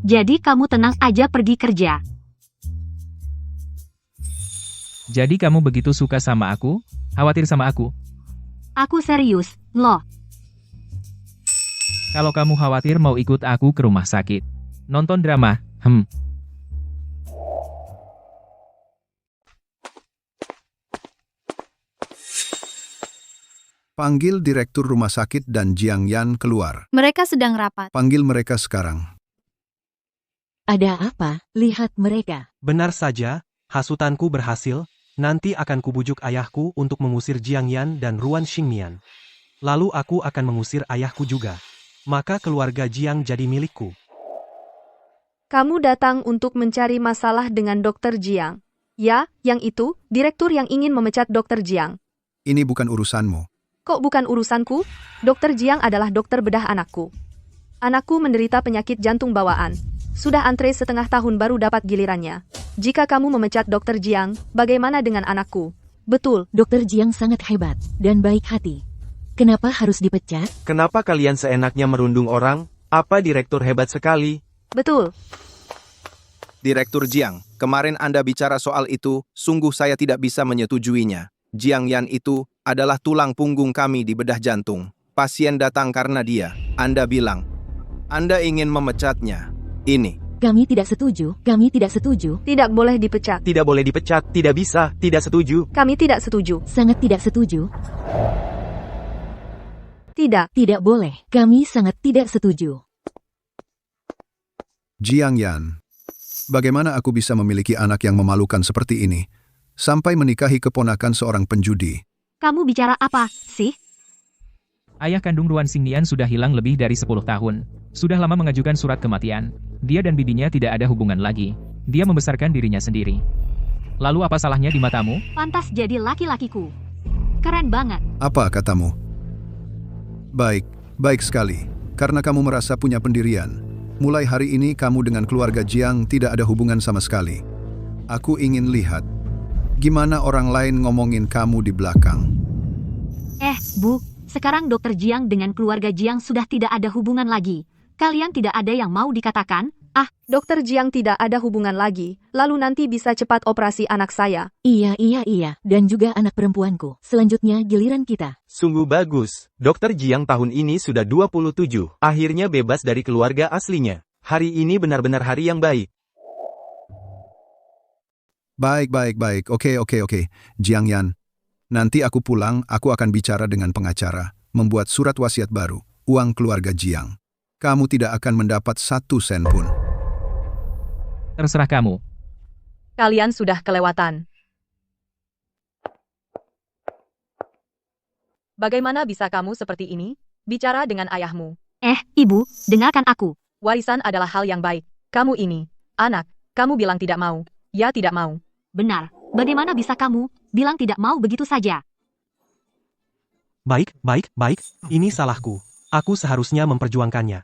Jadi kamu tenang aja pergi kerja. Jadi kamu begitu suka sama aku? Khawatir sama aku? Aku serius, loh. Kalau kamu khawatir mau ikut aku ke rumah sakit. Nonton drama, Panggil direktur rumah sakit dan Jiang Yan keluar. Mereka sedang rapat. Panggil mereka sekarang. Ada apa? Lihat mereka. Benar saja, hasutanku berhasil. Nanti akan kubujuk ayahku untuk mengusir Jiang Yan dan Ruan Xingmian. Lalu aku akan mengusir ayahku juga. Maka keluarga Jiang jadi milikku. Kamu datang untuk mencari masalah dengan Dr. Jiang. Ya, yang itu, direktur yang ingin memecat Dr. Jiang. Ini bukan urusanmu. Kok bukan urusanku? Dr. Jiang adalah dokter bedah anakku. Anakku menderita penyakit jantung bawaan. Sudah antre setengah tahun baru dapat gilirannya. Jika kamu memecat Dr. Jiang, bagaimana dengan anakku? Betul. Dr. Jiang sangat hebat dan baik hati. Kenapa harus dipecat? Kenapa kalian seenaknya merundung orang? Apa direktur hebat sekali? Betul. Direktur Jiang, kemarin Anda bicara soal itu, sungguh saya tidak bisa menyetujuinya. Jiang Yan itu adalah tulang punggung kami di bedah jantung. Pasien datang karena dia. Anda bilang, Anda ingin memecatnya. Ini. Kami tidak setuju. Kami tidak setuju. Tidak boleh dipecat. Tidak boleh dipecat, tidak bisa, tidak setuju. Kami tidak setuju. Sangat tidak setuju. Tidak. Tidak boleh. Kami sangat tidak setuju. Jiang Yan. Bagaimana aku bisa memiliki anak yang memalukan seperti ini? Sampai menikahi keponakan seorang penjudi. Kamu bicara apa, sih? Ayah kandung Ruan Xingnian sudah hilang lebih dari 10 tahun. Sudah lama mengajukan surat kematian. Dia dan bibinya tidak ada hubungan lagi. Dia membesarkan dirinya sendiri. Lalu apa salahnya di matamu? Pantas jadi laki-lakiku. Keren banget. Apa katamu? Baik, baik sekali. Karena kamu merasa punya pendirian. Mulai hari ini kamu dengan keluarga Jiang tidak ada hubungan sama sekali. Aku ingin lihat gimana orang lain ngomongin kamu di belakang. Bu, sekarang Dokter Jiang dengan keluarga Jiang sudah tidak ada hubungan lagi. Kalian tidak ada yang mau dikatakan? Dokter Jiang tidak ada hubungan lagi, lalu nanti bisa cepat operasi anak saya. Iya. Dan juga anak perempuanku. Selanjutnya giliran kita. Sungguh bagus. Dokter Jiang tahun ini sudah 27. Akhirnya bebas dari keluarga aslinya. Hari ini benar-benar hari yang baik. Baik. Oke. Jiang Yan. Nanti aku pulang, aku akan bicara dengan pengacara, membuat surat wasiat baru, uang keluarga Jiang. Kamu tidak akan mendapat 1 sen pun. Terserah kamu. Kalian sudah kelewatan. Bagaimana bisa kamu seperti ini? Bicara dengan ayahmu. Ibu, dengarkan aku. Warisan adalah hal yang baik. Kamu ini, anak, kamu bilang tidak mau. Ya tidak mau. Benar. Bagaimana bisa kamu bilang tidak mau begitu saja? Baik. Ini salahku. Aku seharusnya memperjuangkannya.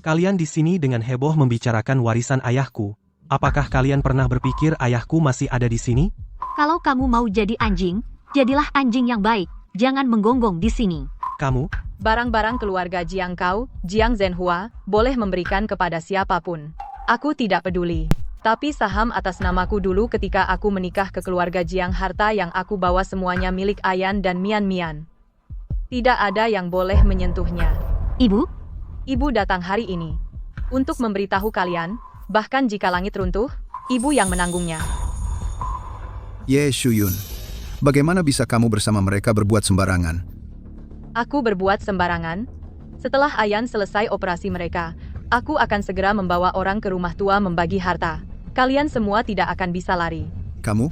Kalian di sini dengan heboh membicarakan warisan ayahku. Apakah kalian pernah berpikir ayahku masih ada di sini? Kalau kamu mau jadi anjing, jadilah anjing yang baik. Jangan menggonggong di sini. Kamu? Barang-barang keluarga Jiang Kau, Jiang Zhenhua, boleh memberikan kepada siapapun. Aku tidak peduli. Tapi saham atas namaku dulu ketika aku menikah ke keluarga Jiang, harta yang aku bawa semuanya milik Ayan dan Mian. Tidak ada yang boleh menyentuhnya. Ibu datang hari ini untuk memberitahu kalian, bahkan jika langit runtuh, ibu yang menanggungnya. Ye Shuyun, bagaimana bisa kamu bersama mereka berbuat sembarangan? Aku berbuat sembarangan? Setelah Ayan selesai operasi mereka, aku akan segera membawa orang ke rumah tua membagi harta. Kalian semua tidak akan bisa lari. Kamu?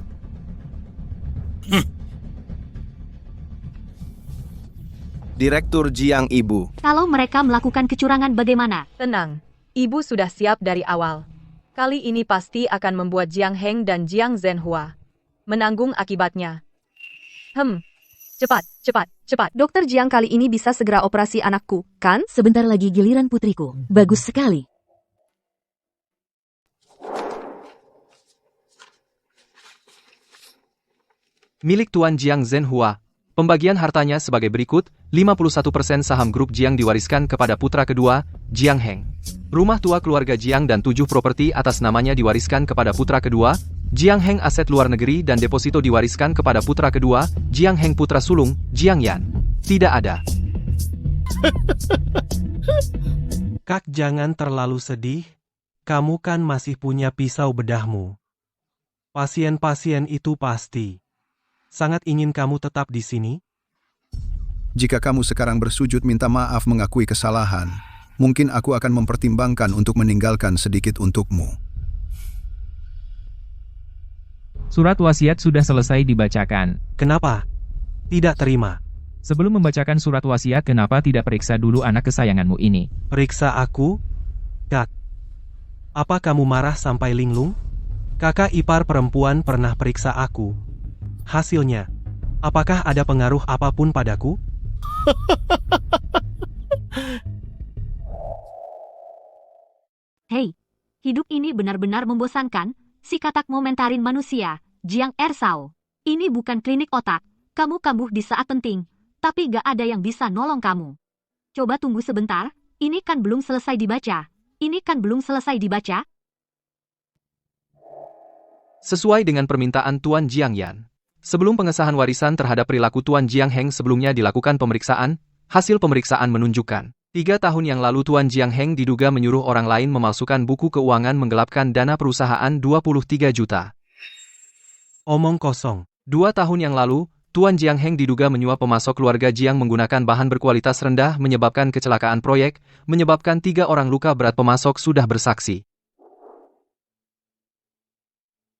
Direktur Jiang Ibu. Kalau mereka melakukan kecurangan bagaimana? Tenang, ibu sudah siap dari awal. Kali ini pasti akan membuat Jiang Heng dan Jiang Zhenhua menanggung akibatnya. Cepat. Dokter Jiang kali ini bisa segera operasi anakku, kan? Sebentar lagi giliran putriku. Bagus sekali. Milik Tuan Jiang Zhenhua. Pembagian hartanya sebagai berikut, 51% saham grup Jiang diwariskan kepada putra kedua, Jiang Heng. Rumah tua keluarga Jiang dan 7 properti atas namanya diwariskan kepada putra kedua, Jiang Heng. Aset luar negeri dan deposito diwariskan kepada putra kedua, Jiang Heng. Putra sulung, Jiang Yan. Tidak ada. Kak, jangan terlalu sedih. Kamu kan masih punya pisau bedahmu. Pasien-pasien itu pasti sangat ingin kamu tetap di sini. Jika kamu sekarang bersujud minta maaf mengakui kesalahan, mungkin aku akan mempertimbangkan untuk meninggalkan sedikit untukmu. Surat wasiat sudah selesai dibacakan. Kenapa? Tidak terima. Sebelum membacakan surat wasiat, kenapa tidak periksa dulu anak kesayanganmu ini? Periksa aku? Kak, apa kamu marah sampai linglung? Kakak ipar perempuan pernah periksa aku. Hasilnya, apakah ada pengaruh apapun padaku? Hei, hidup ini benar-benar membosankan. Si katak momentarin manusia, Jiang Ersao. Ini bukan klinik otak. Kamu kambuh di saat penting, tapi gak ada yang bisa nolong kamu. Coba tunggu sebentar, ini kan belum selesai dibaca. Sesuai dengan permintaan Tuan Jiang Yan. Sebelum pengesahan warisan terhadap perilaku Tuan Jiang Heng sebelumnya dilakukan pemeriksaan, hasil pemeriksaan menunjukkan 3 tahun yang lalu Tuan Jiang Heng diduga menyuruh orang lain memalsukan buku keuangan menggelapkan dana perusahaan 23 juta. Omong kosong. 2 tahun yang lalu, Tuan Jiang Heng diduga menyuap pemasok keluarga Jiang menggunakan bahan berkualitas rendah menyebabkan kecelakaan proyek, menyebabkan 3 orang luka berat. Pemasok sudah bersaksi.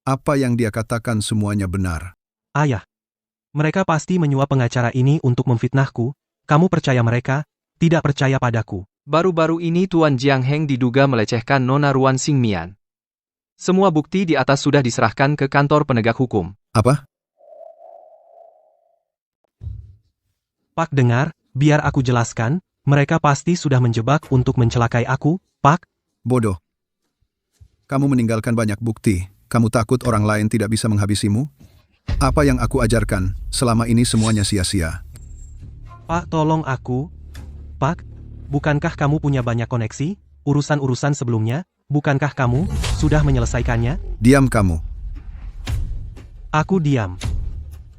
Apa yang dia katakan semuanya benar. Ayah, mereka pasti menyuap pengacara ini untuk memfitnahku. kamu percaya mereka, tidak percaya padaku. Baru-baru ini Tuan Jiang Heng diduga melecehkan Nona Ruan Xingmian. Semua bukti di atas sudah diserahkan ke kantor penegak hukum. Apa? Pak dengar, biar aku jelaskan, mereka pasti sudah menjebak untuk mencelakai aku, Pak. Bodoh. Kamu meninggalkan banyak bukti. Kamu takut orang lain tidak bisa menghabisimu? Apa yang aku ajarkan, selama ini semuanya sia-sia. Pak, tolong aku. Pak, bukankah kamu punya banyak koneksi? Urusan-urusan sebelumnya, bukankah kamu sudah menyelesaikannya? Diam kamu. Aku diam.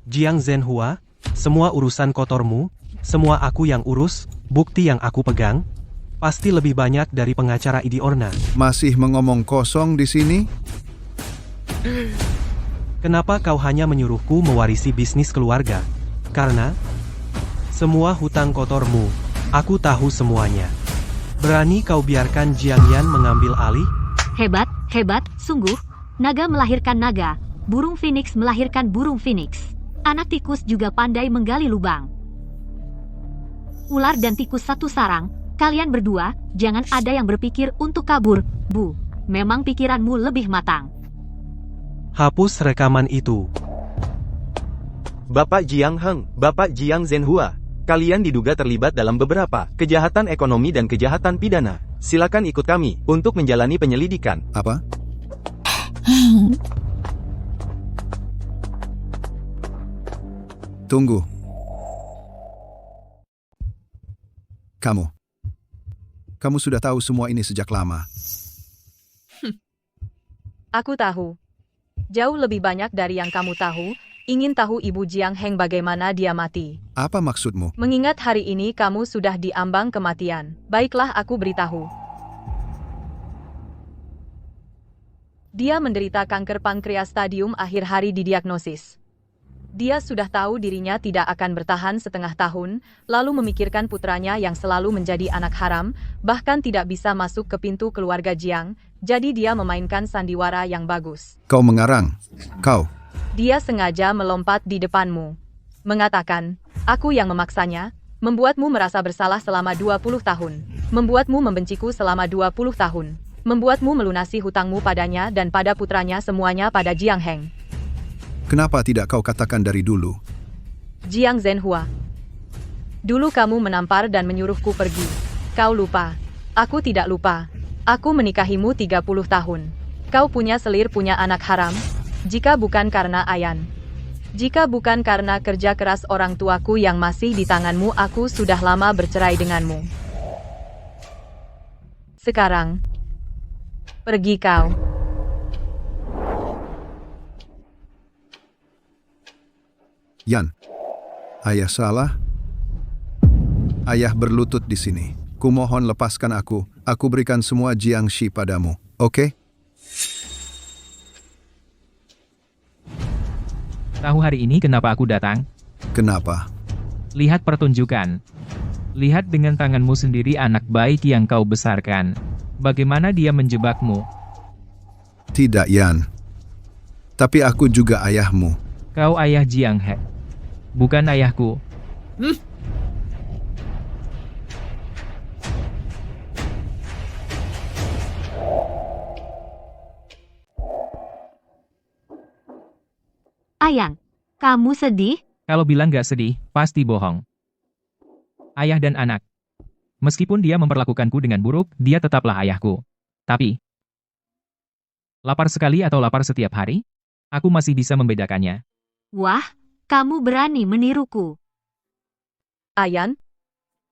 Jiang Zhenhua, semua urusan kotormu, semua aku yang urus, bukti yang aku pegang, pasti lebih banyak dari pengacara Idi Orna. Masih mengomong kosong di sini? Kenapa kau hanya menyuruhku mewarisi bisnis keluarga? Karena semua hutang kotormu, aku tahu semuanya. Berani kau biarkan Jiang Yan mengambil alih? Hebat, hebat, sungguh. Naga melahirkan naga, burung phoenix melahirkan burung phoenix. Anak tikus juga pandai menggali lubang. Ular dan tikus satu sarang, kalian berdua, jangan ada yang berpikir untuk kabur, Bu. Memang pikiranmu lebih matang. Hapus rekaman itu. Bapak Jiang Heng, Bapak Jiang Zhenhua, kalian diduga terlibat dalam beberapa kejahatan ekonomi dan kejahatan pidana. Silakan ikut kami untuk menjalani penyelidikan. Apa? Tunggu. Kamu sudah tahu semua ini sejak lama. Aku tahu. Jauh lebih banyak dari yang kamu tahu. Ingin tahu Ibu Jiang Heng bagaimana dia mati. Apa maksudmu? Mengingat hari ini kamu sudah diambang kematian. Baiklah aku beritahu. Dia menderita kanker pankreas stadium akhir hari didiagnosis. Dia sudah tahu dirinya tidak akan bertahan setengah tahun, lalu memikirkan putranya yang selalu menjadi anak haram, bahkan tidak bisa masuk ke pintu keluarga Jiang, jadi dia memainkan sandiwara yang bagus. Kau mengarang. Kau. Dia sengaja melompat di depanmu. Mengatakan, aku yang memaksanya, membuatmu merasa bersalah selama 20 tahun, membuatmu membenciku selama 20 tahun, membuatmu melunasi hutangmu padanya dan pada putranya semuanya pada Jiang Heng. Kenapa tidak kau katakan dari dulu? Jiang Zhenhua. Dulu kamu menampar dan menyuruhku pergi. Kau lupa. Aku tidak lupa. Aku menikahimu 30 tahun. Kau punya selir punya anak haram. Jika bukan karena Ayan. Jika bukan karena kerja keras orang tuaku yang masih di tanganmu, aku sudah lama bercerai denganmu. Sekarang, pergi kau. Yan, ayah salah. Ayah berlutut di sini. Kumohon lepaskan aku. Aku berikan semua Jiangxi padamu. Oke? Tahu hari ini kenapa aku datang? Kenapa? Lihat pertunjukan. Lihat dengan tanganmu sendiri anak baik yang kau besarkan. Bagaimana dia menjebakmu? Tidak, Yan. Tapi aku juga ayahmu. Kau ayah Jiang He. Bukan ayahku. Ayang, kamu sedih? Kalau bilang gak sedih, pasti bohong. Ayah dan anak. Meskipun dia memperlakukanku dengan buruk, dia tetaplah ayahku. Tapi, lapar sekali atau lapar setiap hari? Aku masih bisa membedakannya. Wah, kamu berani meniruku. Ayan,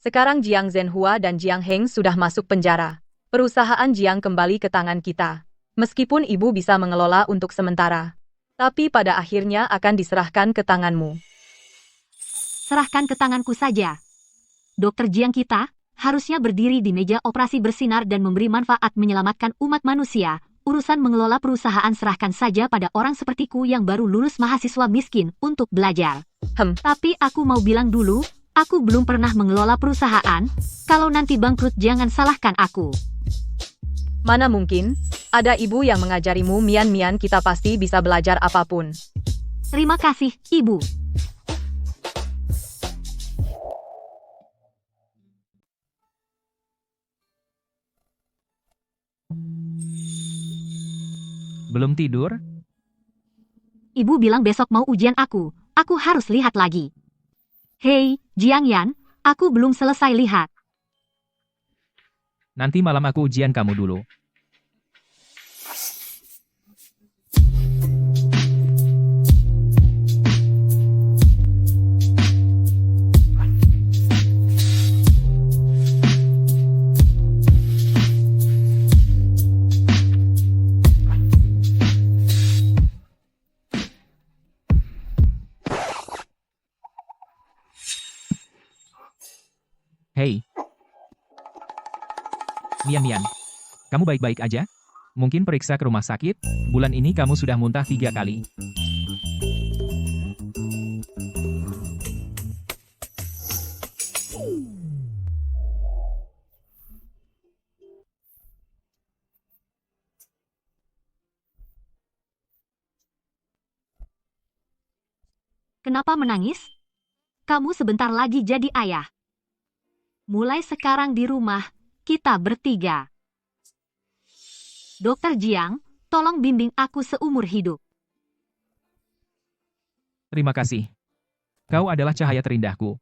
sekarang Jiang Zhenhua dan Jiang Heng sudah masuk penjara. Perusahaan Jiang kembali ke tangan kita. Meskipun ibu bisa mengelola untuk sementara. Tapi pada akhirnya akan diserahkan ke tanganmu. Serahkan ke tanganku saja. Dokter Jiang kita harusnya berdiri di meja operasi bersinar dan memberi manfaat menyelamatkan umat manusia. Urusan mengelola perusahaan serahkan saja pada orang sepertiku yang baru lulus mahasiswa miskin untuk belajar. Tapi aku mau bilang dulu, aku belum pernah mengelola perusahaan. Kalau nanti bangkrut jangan salahkan aku. Mana mungkin? Ada ibu yang mengajarimu mian-mian, kita pasti bisa belajar apapun. Terima kasih, Ibu. Belum tidur? Ibu bilang besok mau ujian aku harus lihat lagi. Hei, Jiang Yan, aku belum selesai lihat. Nanti malam aku ujian kamu dulu. Hei. Mian, kamu baik-baik aja? Mungkin periksa ke rumah sakit, bulan ini kamu sudah muntah 3 kali. Kenapa menangis? Kamu sebentar lagi jadi ayah. Mulai sekarang di rumah, kita bertiga. Dokter Jiang, tolong bimbing aku seumur hidup. Terima kasih. Kau adalah cahaya terindahku.